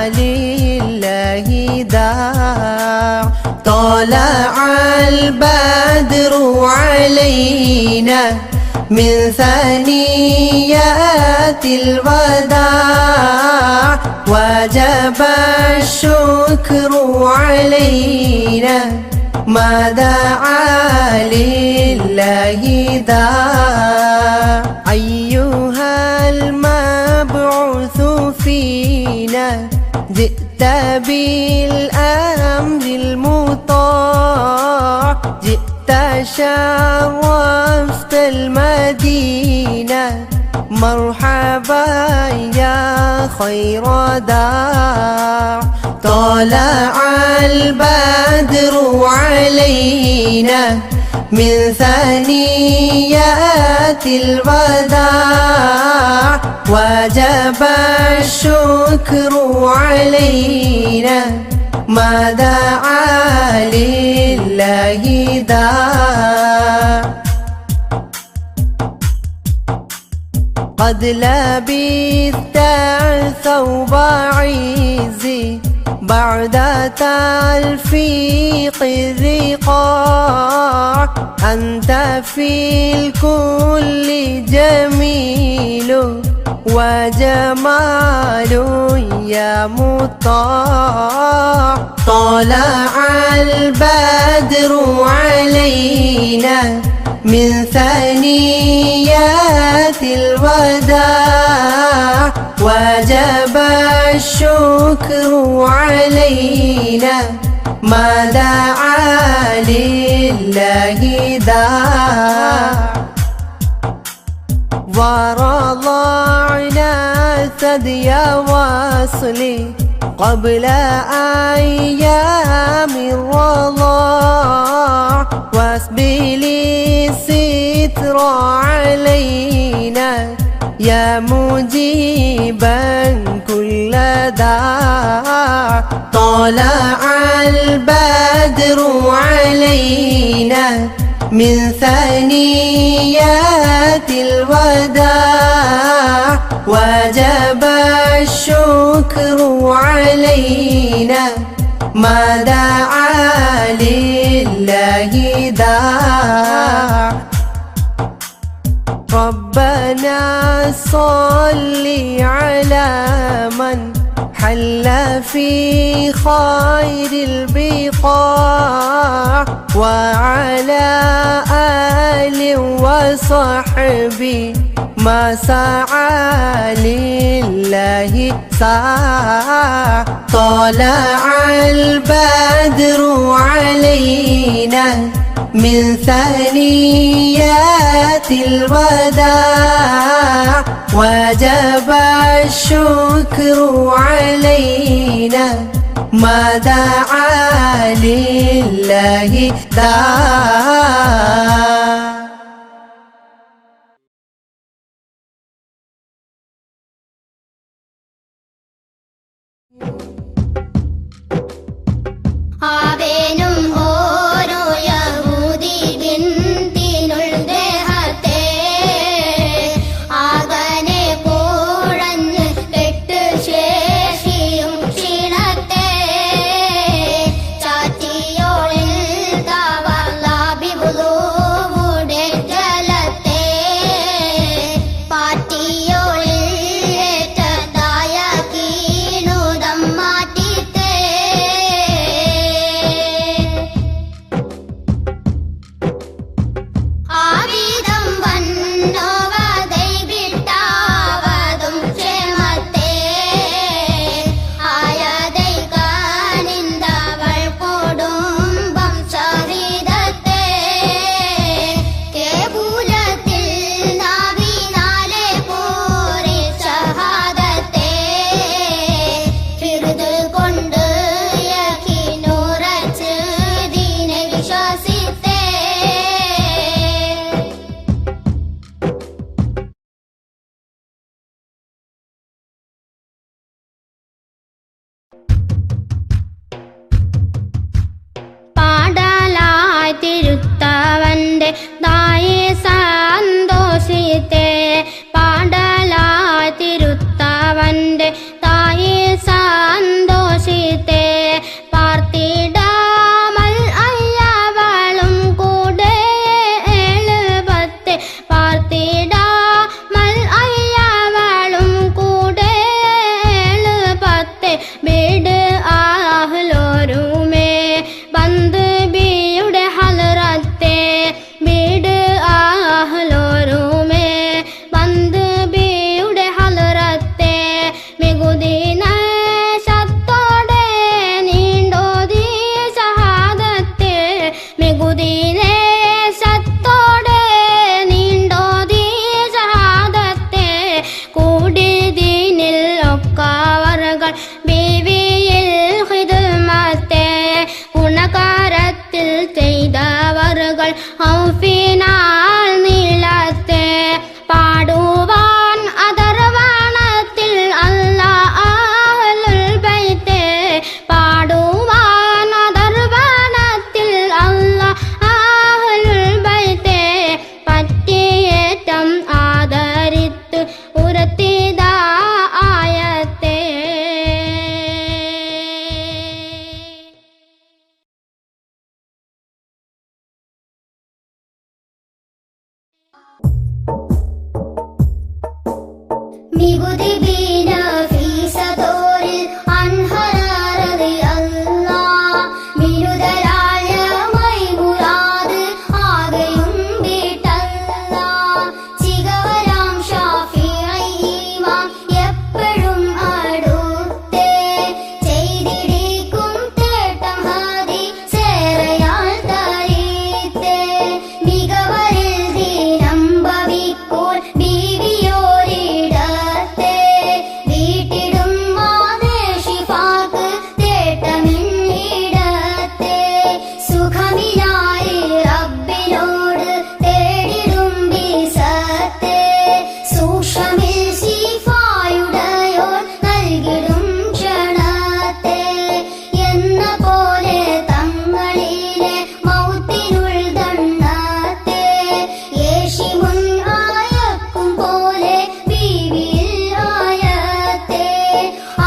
لله داع طلع البدر علينا من ثنيات الوداع وجب الشكر علينا ما دعا لله داع أيها المبعوث فينا جئت بالأمر المطاع جئت شرفت المدينة مرحبا يا خير داع طلع البدر علينا من ثنيات الوداع وجب الشكر علينا ما دعا لله داع قد لبثت ثوب عزي بعد تلفيق الرقاع أنت في الكل جميل وجمال يا مطاع طلع البدر علينا من ثنيات الوداع وجب الشكر علينا ما دعا لله داع ورضعنا ثدي وصلي قبل أيام الرضاع واسبل الستر علينا يا مجيبا كل داع طلع البدر علينا من ثنيات الوداع وجب الشكر علينا ما دعا لله داع ربنا صل على من حل في خير البقاع وعلى آل وصحبه ما سعى لله ساع طلع البدر علينا من ثنيات الوداع وجب الشكر علينا ما دعا لله داع ആവേനും ഓരോ യഹൂദി ബിന്തിനുൾ ദേഹത്തെ ആകനെ കൂഴഞ്ഞ് കെട്ട് ശേഷിയും ക്ഷീണത്തെ ചാറ്റിയോളിൽ താവലാബിവുടെ ജലത്തെ പാറ്റിയോളിൽ ഏറ്റതായ കീണുതം മാറ്റി മികുതി ബീന ഫീസതോരിൽ അൻഹററി അല്ലാ മിനുതരായ മൈമുറാദ് ആകെയും വീട്ടല്ലാ ചികവരാം ഷാഫിഈ ഇമാം എപ്പോഴും അടുത്തേ ചെയ്തിടിക്കും തേട്ടം ഹാദി സേറയാൽ തരീത്തേ മികവരിൽ ദീനം ഭവിപ്പോൾ ബീവിയോരിടത്തെ വീട്ടിടും മാദേശിഫാക്ക് തേട്ടമിന്നിടത്തെ സുഖമിലായി റബ്ബിനോട് തേടിടും ബിസത്തെ സൂക്ഷ്മിൽ ശിഫായുടയോൻ നൽകിടും ക്ഷണത്തെ എന്ന പോലെ തങ്ങളിലെ മൗത്തിനുൾ ദണ്ണത്തെ യേശി മുൻ ആയക്കും പോലെ ബീവിയിൽ ആയത്തെ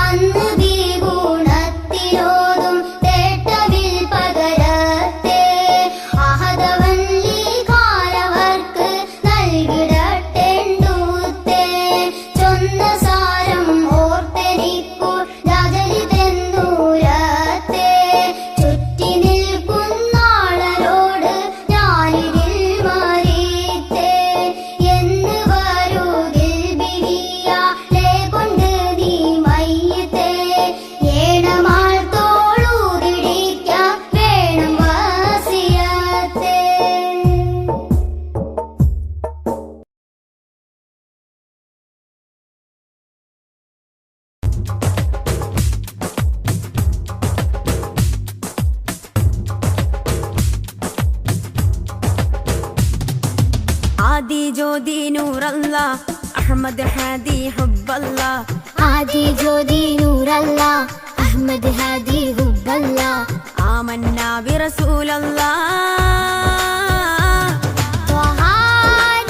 അന്ന് ബീ ഗുണത്തിലോതും തേട്ടവിൽ പകരത്തെ അഹദവല്ലി കാലവർക്ക് നൽകിടട്ടെണ്ടുത്തേ ചൊന്ന സാരം ഓർത്തെനിക്കൂ ജാജലിതെന്നൂരത്തെ ചുറ്റി നിൽക്കുന്നാളരോട് ഞാനിതിൽ മരീത്തേ എന്ന് വരുകിൽ ബിവിയാലെ കൊണ്ട് നീ മയ്യത്തെ ഏണമാൾ തോളൂതിടിക്കാൻ വേണം വാസിയത്തെ. ആദി ജ്യോതി നൂറല്ല അഹമ്മദ് ഹാദി ഹുബ്ബല്ല ആദി ജ്യോതി നൂറല്ല അഹമ്മദ് ഹാദി ഹുബ്ബല്ല ആമന്നാ ബിറസൂലല്ലാ ത്വഹ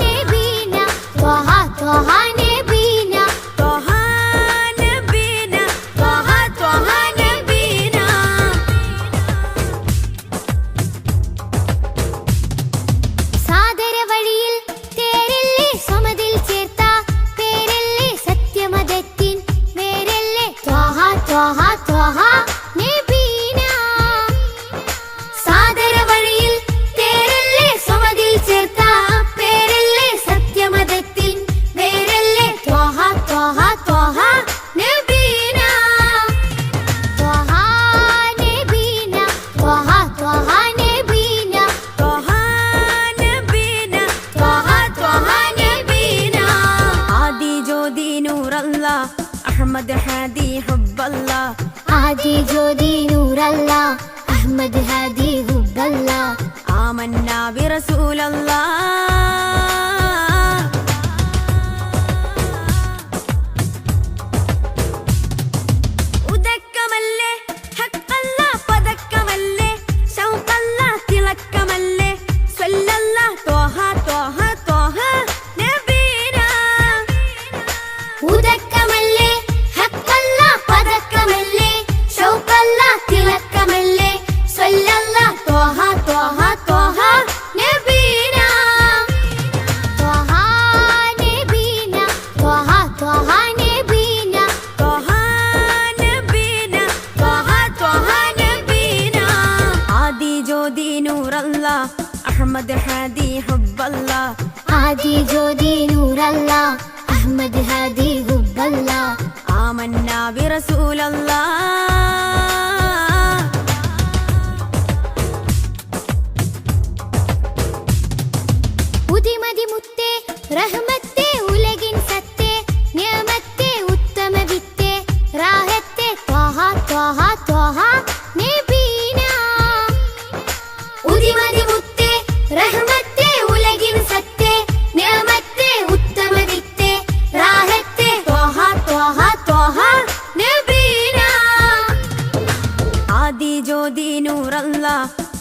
നബീന ത്വഹ ത്വഹ നബീന ത്വഹ നബീന ത്വഹ ത്വഹ നബീന സാദര വഴിയിൽ തേരല്ലേ സമതിൽ ചേർത്ത പേരല്ലേ സത്യമതത്തിൻ വേരല്ലേ ത്വഹ ത്വഹ ത്വഹ നബീന സാദര വഴിയിൽ തേരല്ലേ സമതിൽ ചേർത്ത പേരല്ലേ സത്യമതത്തിൻ വേരല്ലേ ത്വഹ ത്വഹ ത്വഹ നബീന ത്വഹ നബീന ത്വഹ ത്വഹ നബീന ത്വഹ നബീന ത്വഹ ത്വഹ നബീന ആദി ജ്യോതി നൂറല്ല അഹമ്മദ് ഹാദി ഹുബ്ബല്ല ആദി ജ്യോതി നൂറല്ല അഹമ്മദ് ഹാദി ഹുബ്ബല്ല ആമന്നാ ബിറസൂലല്ലാ ഉദക്കമല്ലേ ഹക്കല്ല പദക്കമല്ലേ ശൗഖല്ല തിളക്കമല്ലേ സ്വല്ലല്ല ത്വഹ ത്വഹ ത്വഹ നബീന ഉദക്കമല്ലേ ഹക്കല്ല പദക്കമല്ലേ ഷൗഖല്ല തിളക്കമല്ലേ സ്വല്ലല്ല ത്വഹ ത്വഹ ത്വഹ നബീന ത്വഹ നബീന ത്വഹ ത്വഹ നബീന ത്വഹ നബീന ത്വഹ ത്വഹ നബീന ആദി ജ്യോതി നൂറല്ല അഹമ്മദ് ഹാദി ഹുബ്ബല്ല ആദി ജ്യോതി നൂറല്ല അഹമ്മദ് ഹാദി ഹുബ്ബല്ല ആമന്നാ ബിറസൂലല്ലാ ഉദിമതി മുത്തേ റഹ്മത്തേ ഉലകിൻ സത്തേ നിയമത്തേ ഉത്തമ വിത്തേ റാഹത്തേ ത്വഹ ത്വഹ ത്വഹ നബീന ഉദിമതി മുത്തേ റഹ്മത്തേ ഉലകിൻ സത്തേ നിയമത്തേ ഉത്തമ വിത്തേ റാഹത്തേ ത്വഹ ത്വഹ ത്വഹ നബീന ആദി ജ്യോതി നൂറല്ല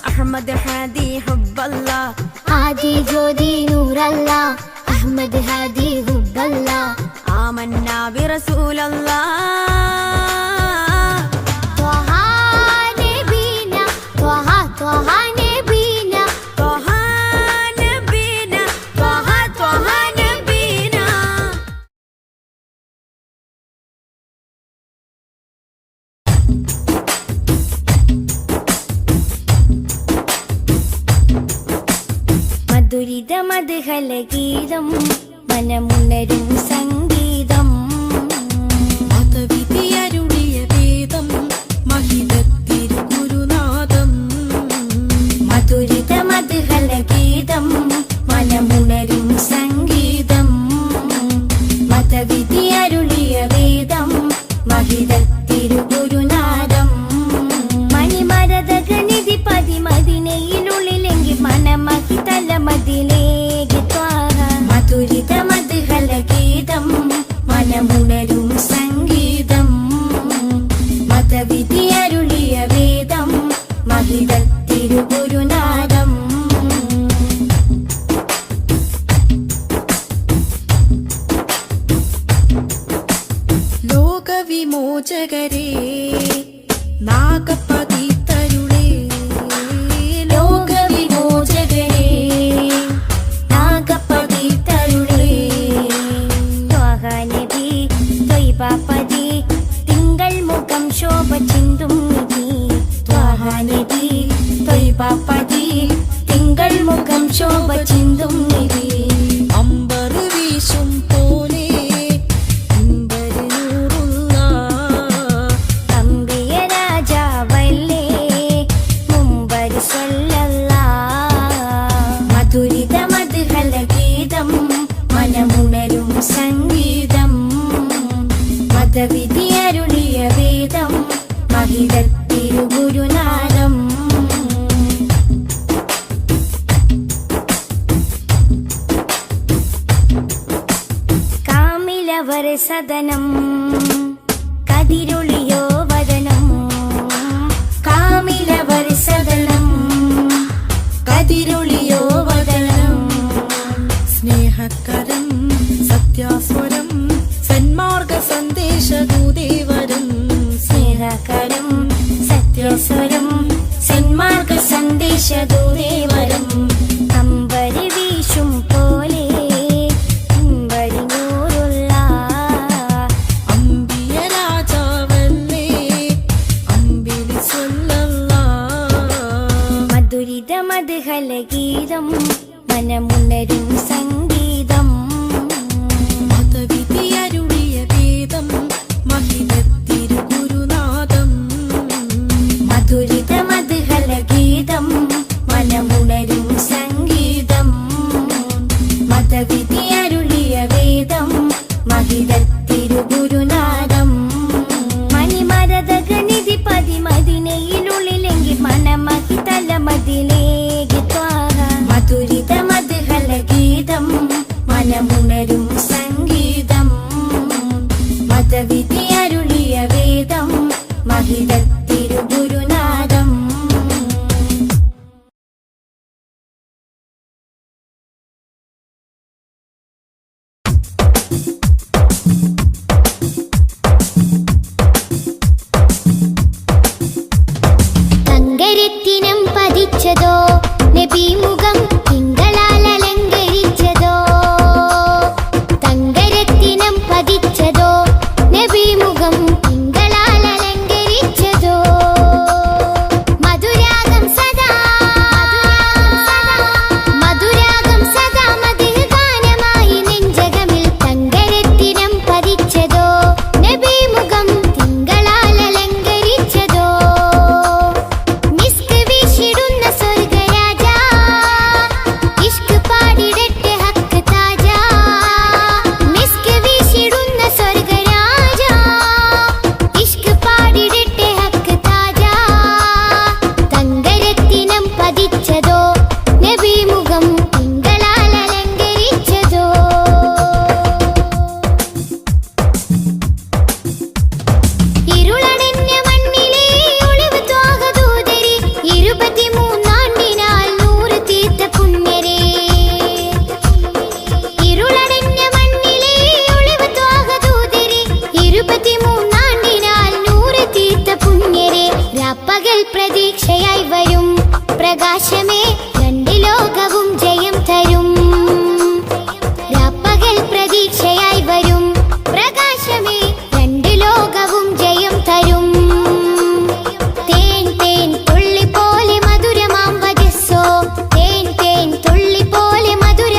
അഹമ്മദ് ഹാദി ഹുബ്ബല്ല ആദി ജ്യോതി നൂറല്ല അഹമ്മദ് ഹാദി ഹുബ്ബല്ല ആമന്നാ ബിറസൂലല്ലാ മധുരിത മധുഹല ഗീതം മനമുണരും സംഗീതം മതവിധിയരുളിയ വേദം മഹിതത്തിരുഗുരുനാഥം മധുരിത മധുഹല ഗീതം മനമുണരും സംഗീതം മതവിധിയരുളിയ വേദം മഹിതത്തിരുഗുരുനാഥം മണിമരതകനിധി പതിമതിനയിലുള്ളിലെങ്കിൽ മനമഹി തലമതിലേക്ക് ത്വാഹ മധുരിത മധുഹല ഗീതം മനമുണരും സംഗീതം മതവിധിയരുളിയ വേദം മഹിതത്തിരുഗുരുനാഥം ലോകവിമോചകരേ നാഗപതിതരുളേ ലോകവിമോചകരേ നാഗപതിതരുളേ ത്വാഹ നബി ത്വയ്ബാപതി തിങ്കൾ മുഖം ശോഭ ചിന്തും നിധി ത്വാഹ നബി ത്വയ്ബാപതി തിങ്കൾ മുഖം ശോഭ ചിന്തും നിധി അമ്പർ വീശും പോലെ അമ്പര് നൂറുള്ള അമ്പിയ രാജാവല്ലേ മുമ്പർ സ്വല്ലല്ലാഹ് മധുരിത മധുഹല ഗീതം മനമുണരും സംഗീതം മതവിധിയരുളിയ വേദം മഹിതത്തിരുഗുരുനാഥം കാമിലവർ സദനം കതിരൊളിയോ വദനം കാമിലവർ സദനം കതിരൊളിയോ വദനം സ്നേഹകരം സത്യാസ്വരം സന്മാർഗ സന്ദേശദൂതേവരം സ്നേഹകരം സത്യസ്വരം സന്മാർഗ സന്ദേശദൂതേവരം അമ്പരി വീശും പോലെ അമ്പരി നൂറുള്ള അമ്പിയ രാജാവല്ലേ അമ്പിളി സ്വല്ലല്ലാഹ് മധുരിത മധുഹല ഗീതം മനമുണരും സംഗീതം മതവിധിയരുളിയ വേദം മഹിതത്തിരുഗുരുനാഥം മധുരിത മധുഹല ഗീതം മനമുണരും സംഗീതം മതവിധിയരുളിയ വേദം മഹിതത്തിരുഗുരുനാഥം മണിമരതകനിധി പതിമതിനയിലുള്ളിലെങ്കിൽ മനമഹി തലമതിലേക്ക് ത്വാഹ മധുരിത മധുഹല ഗീതം മനമുണരും സംഗീതം മതവിധിയരുളിയ വേദം മഹിതത്തിരുഗുരുനാഥം തങ്കരത്തിനം പതിച്ചതോ നബി മുഖം തിങ്കളാൽ അലങ്കരിച്ചതോ തങ്കരത്തിനം പതിച്ചതോ നബി മുഖം തിങ്കളാൽ അലങ്കരിച്ചതോ മധുരാഗം സദാ മധുരാഗം സദാ മധുര ഗാനമായി നെഞ്ചകമിൽ തങ്കരത്തിനം പതിച്ചതോ നബി മുഖം തിങ്കളാൽ അലങ്കരിച്ചതോ മിസ്ക് വീശിടുന്ന സ്വർഗരാജ ഇഷ്ക് പാടിടട്ടെ ഹക്ക് താജ മിസ്ക് വീശിടുന്ന സ്വർഗരാജ ഇഷ്ക് പാടിടട്ടെ ഹക്ക് താജ തങ്കരത്തിനം പതിച്ചതോ നബി മുഖം തിങ്കളാൽ അലങ്കരിച്ചതോ ഇരുളടഞ്ഞ മണ്ണിലെ ഒളിവ് ത്വാഹദൂതരെ 23 നൂറ് തീർത്ത പുണ്യരെ ഇരുളടഞ്ഞ മണ്ണിലെ ഒളിവ് ത്വാഹദൂതരെ 23 നൂറ് തീർത്ത പുണ്യരെ രാപ്പകൽ പ്രതീക്ഷയായി വരും പ്രകാശമേ രണ്ട് ലോകവും ജയം തരും രാപ്പകൽ പ്രതീക്ഷയായി വരും പ്രകാശമേ രണ്ട് ലോകവും ജയം തരും തേൻ തേൻ തുള്ളി പോലെ മധുരമാം വജസ്സോ തേൻ തേൻ തുള്ളി പോലെ മധുര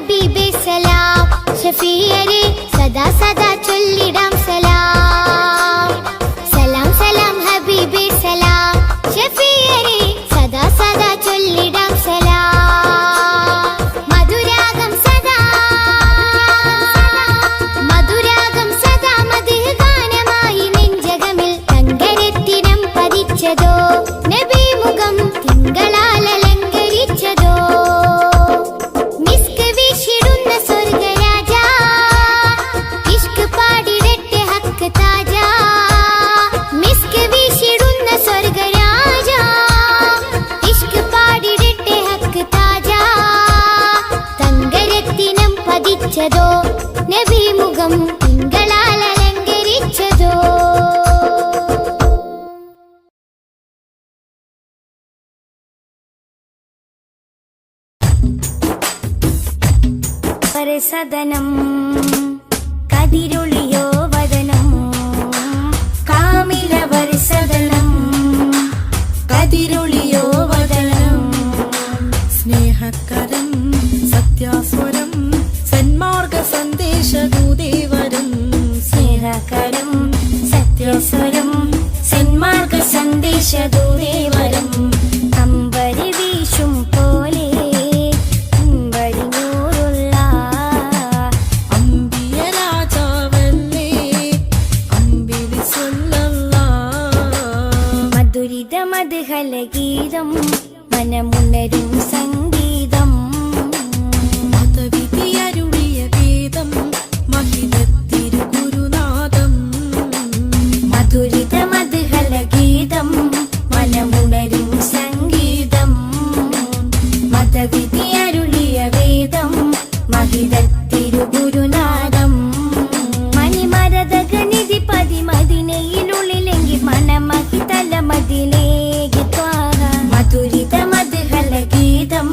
ഹബീബേ സലാം ഷഫീയരെ സദാ സദാ ചൊല്ലിടാം സലാം സലാം സലാം ഹബീബേ സലാം ഷഫീയരെ സദാ സദാ ചൊല്ലിടാം സലാം മധുരാഗം സദാ മധുഹ് ഗാനമായി നെഞ്ചകമിൽ തങ്കരത്തിനം പതിച്ചതോ നബി മുഖം തിങ്കളാൽ അലങ്കരിച്ചതോ മിസ്ക് വീശിടുന്ന സ്വർഗരാജ ഇഷ്ക് പാടിടട്ടെ ഹക്ക് താജ മിസ്ക് വീശിടുന്ന സ്വർഗരാജ ഇഷ്ക് പാടിടട്ടെ ഹക്ക് താജ തങ്കരത്തിനം പതിച്ചതോ നബി മുഖം തിങ്കളാൽ അലങ്കരിച്ചതോ സദനം കതിരൊളിയോ വദനം കാമിലവർ സദനം കതിരൊളിയോ വദനം സ്നേഹകരം സത്യാസ്വരം സന്മാർഗ സന്ദേശദൂതേവരം സ്നേഹകരം സത്യസ്വരം സന്മാർഗ സന്ദേശദൂതേവരം അമ്പരി വീശും പോലെ അമ്പിയ രാജാവല്ലേ അമ്പിളി മധുരിത മധുഹല ഗീതം മനമുണരും സംഗീതം മതവിധിയരുളിയ വേദം മഹിതത്തിരുഗുരുനാഥം മധുരിത മധുഹല ഗീതം മനമുണരും സംഗീതം മതവിധി അരുളിയ വേദം മഹിതത്തിരുഗുരുനാഥം മണിമരതകനിധി പതിമതിനയിലുള്ളിലെങ്കിൽ മനമഹി തലമതിലേക്ക് ത്വാഹ മധുരിത മധുഹല ഗീതം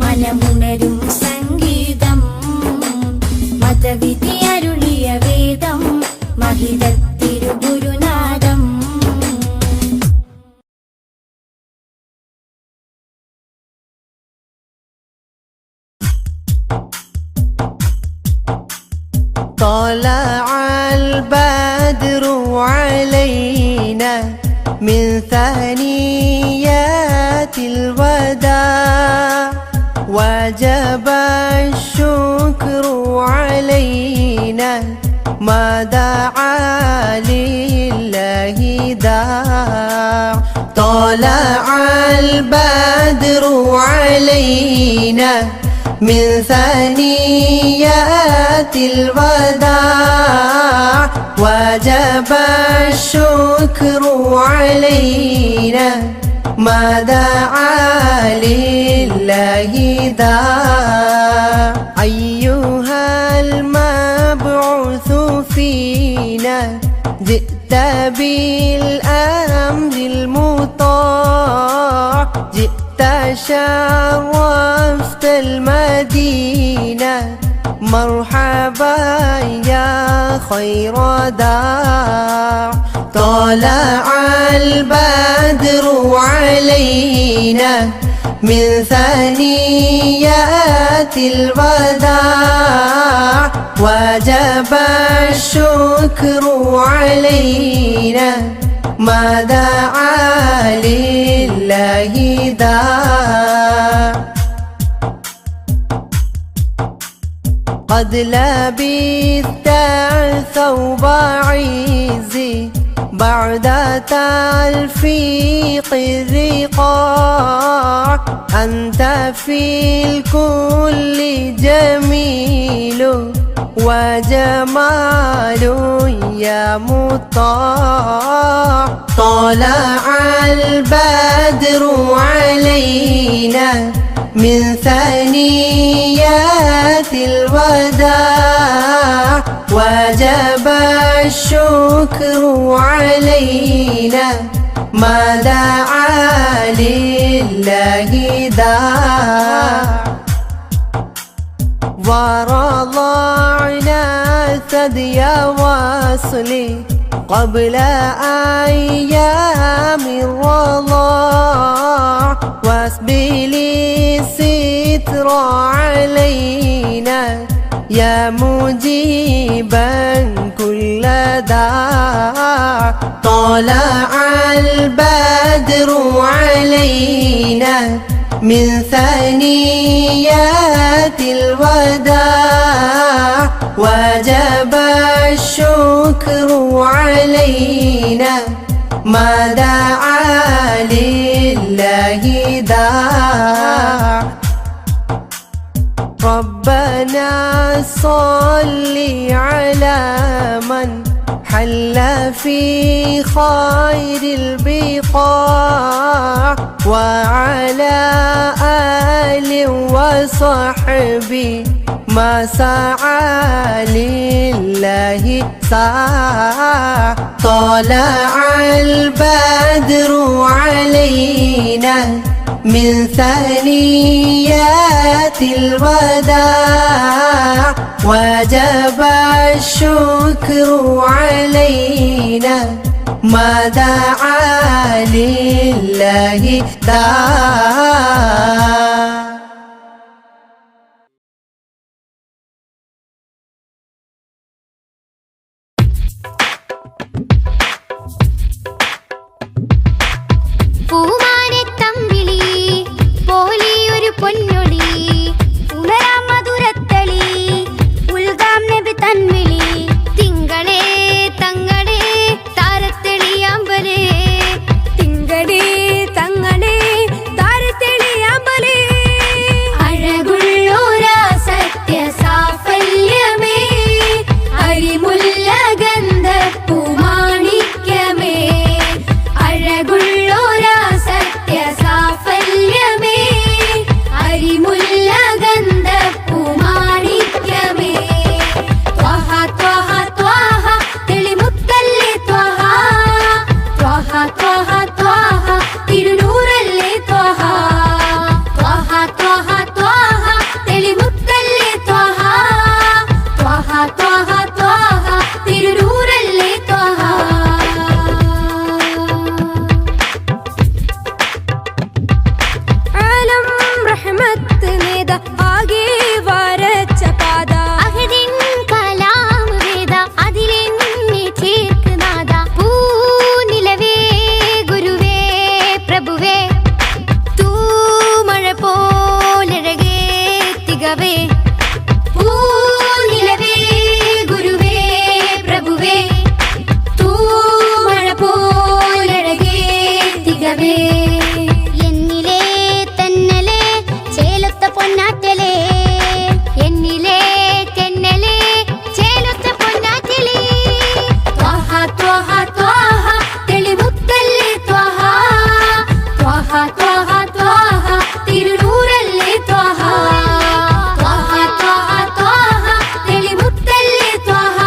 മനമുണരും സംഗീതം മതവിധി അരുളിയ വേദം മഹിതത്തിരുഗുരുനാഥം طلع البدر علينا من ثنيات الوداع وجب الشكر علينا ما دعا لله داع طلع البدر علينا من ثنيات الوداع وجب الشكر علينا ما دعا لله داع أيها المبعوث فينا جئت بالأمر المطاع جئت شرفت المدينة مرحبا يا خير داع طلع البدر علينا من ثنيات الوداع وجب الشكر علينا ما دعا لله داع قد لبثت ثوب عزي بعد تلفيق الرقاع أنت في الكل جميل وجمال يا مطاع طلع البدر علينا من ثنيات الوداع وجب الشكر علينا ما دعا لله داع ورضعنا ثدي وصلي قبل أيام الرضاع واسبل الستر علينا يا مجيبا كل داع طلع البدر علينا من ثنيات الوداع وجب الشكر علينا ما دعا لله داع ربنا صل على من حل في خير البقاع وعلى آل وصحبه ما سعى لله ساع طلع البدر علينا من ثنيات الوداع وجب الشكر علينا ما دعا لله داع. പൂമാനത്തമ്പിളി പോലെയൊരു പൊന്നൊളി ഉണരാം മധുരത്തളി ഉൽഗാം നബി തൻവിളി തിങ്കളേ തങ്ങളെ താരത്തെളിയാമ്പലേ തിങ്കളേ തങ്ങളെ താരത്തെളിയാമ്പലേ അഴകുള്ളോരാ സത്യ സാഫല്യമേ അരിമുല്ല ഗന്ധ പൂമാണിക്യമേ അഴകുള്ളോരാ സത്യ സാഫല്യമേ അരിമുല്ല ഗന്ധ പൂമാണിക്യമേ ത്വഹ ത്വഹ ത്വഹ തെളിമുത്തല്ലേ ത്വഹ ത്വഹ ത്വഹ ത്വഹ തിരുനൂറല്ലേ ത്വഹ ത്വഹ ത്വഹ ത്വഹ തെളിമുത്തല്ലേ ത്വഹ ത്വഹ ത്വഹ ത്വഹ തിരുനൂറല്ലേ ത്വഹ ആലം റഹ്മത്ത് നേദ ആകെ വരച്ച പാത അഹദിൻ കലാം വേദ അതിലെന്നെ ചേർക്കുനാദ പൂനിലവേ ഗുരുവേ പ്രഭുവേ തൂമഴ പോലഴകേ തികവേ പൂനിലവേ ഗുരുവേ പ്രഭുവേ തൂമഴ പോലഴകേ തികവേ എന്നിലേ തെന്നലേ ചേലൊത്ത പൊന്നാറ്റലേ എന്നിലേ തെന്നലേ ചേലൊത്ത പൊന്നാറ്റലേ ത്വഹ ത്വഹ ത്വഹ തെളിമുത്തല്ലേ ത്വഹ ത്വഹ ത്വഹ ത്വഹ തിരുനൂറല്ലേ ത്വഹ ത്വഹ ത്വഹ ത്വഹ തെളിമുത്തല്ലേ ത്വഹ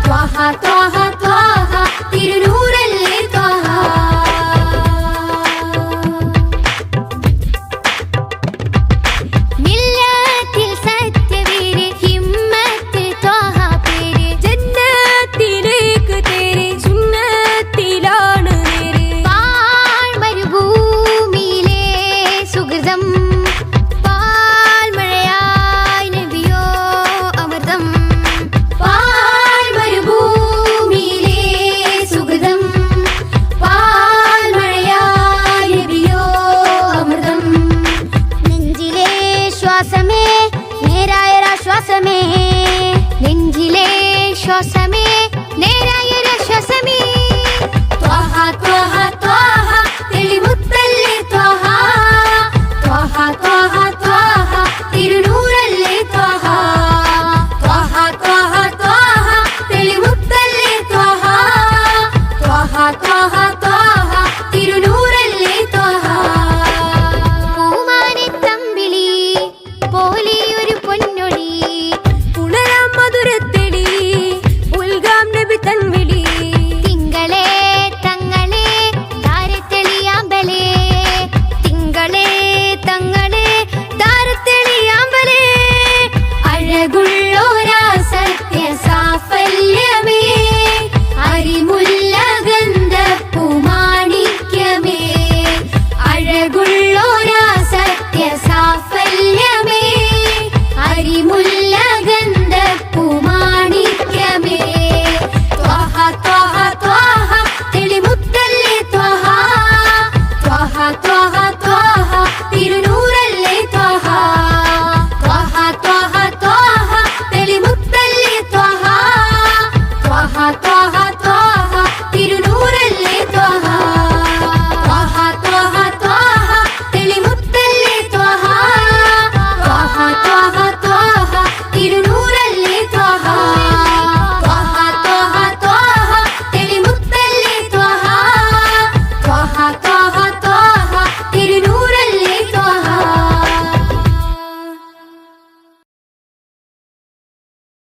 ത്വഹ ത്വഹ ത്വഹ തിരുനൂറല്ലേ ത്വഹ മില്ലത്തിൽ സത്യവീര് ഹിമ്മത്ത് ത്വഹ പേര് ജന്നത്തിലേക്ക് തേര് സുന്നത്തിലാണ് നേര് പാഴ്മരുഭൂമിയിലെ സുഹൃതം പാൽമഴയായി നബിയോ അമൃതം പാഴ്മരുഭൂമിയിലെ സുഹൃതം പാൽമഴയായി നബിയോ അമൃതം നെഞ്ചിലെ ശ്വാസമേ നേരായൊരാശ്വാസമേ നെഞ്ചിലെ ശ്വാസമേ നേരായൊരാശ്വാസമേ ത്വഹ ത്വഹ ത്വഹ തെളിമുത്തല്ലേ ത്വഹ ത്വഹ ത്വഹ ത്വഹ തിരുനൂറല്ലേ ത്വഹ ത്വഹ ത്വഹ ത്വഹ തെളിമുത്തല്ലേ ത്വഹ ത്വഹ ത്വഹ ത്വഹ തിരുനൂറല്ലേ ത്വഹ പൂമാനത്തമ്പിളി പോലെയൊരു പൊന്നൊളി ഉണരാം മധുരത്തെളി ഉൽഗാം നബി തൻവിളി തിങ്കളേ തങ്ങളെ താരത്തെളിയാമ്പലേ തിങ്കളേ തങ്ങളെ താരത്തെളിയാമ്പലേ അഴകുള്ളോരാ സത്യ സാഫല്യമേ മുല്ലഗന്ധപ്പൂമാണി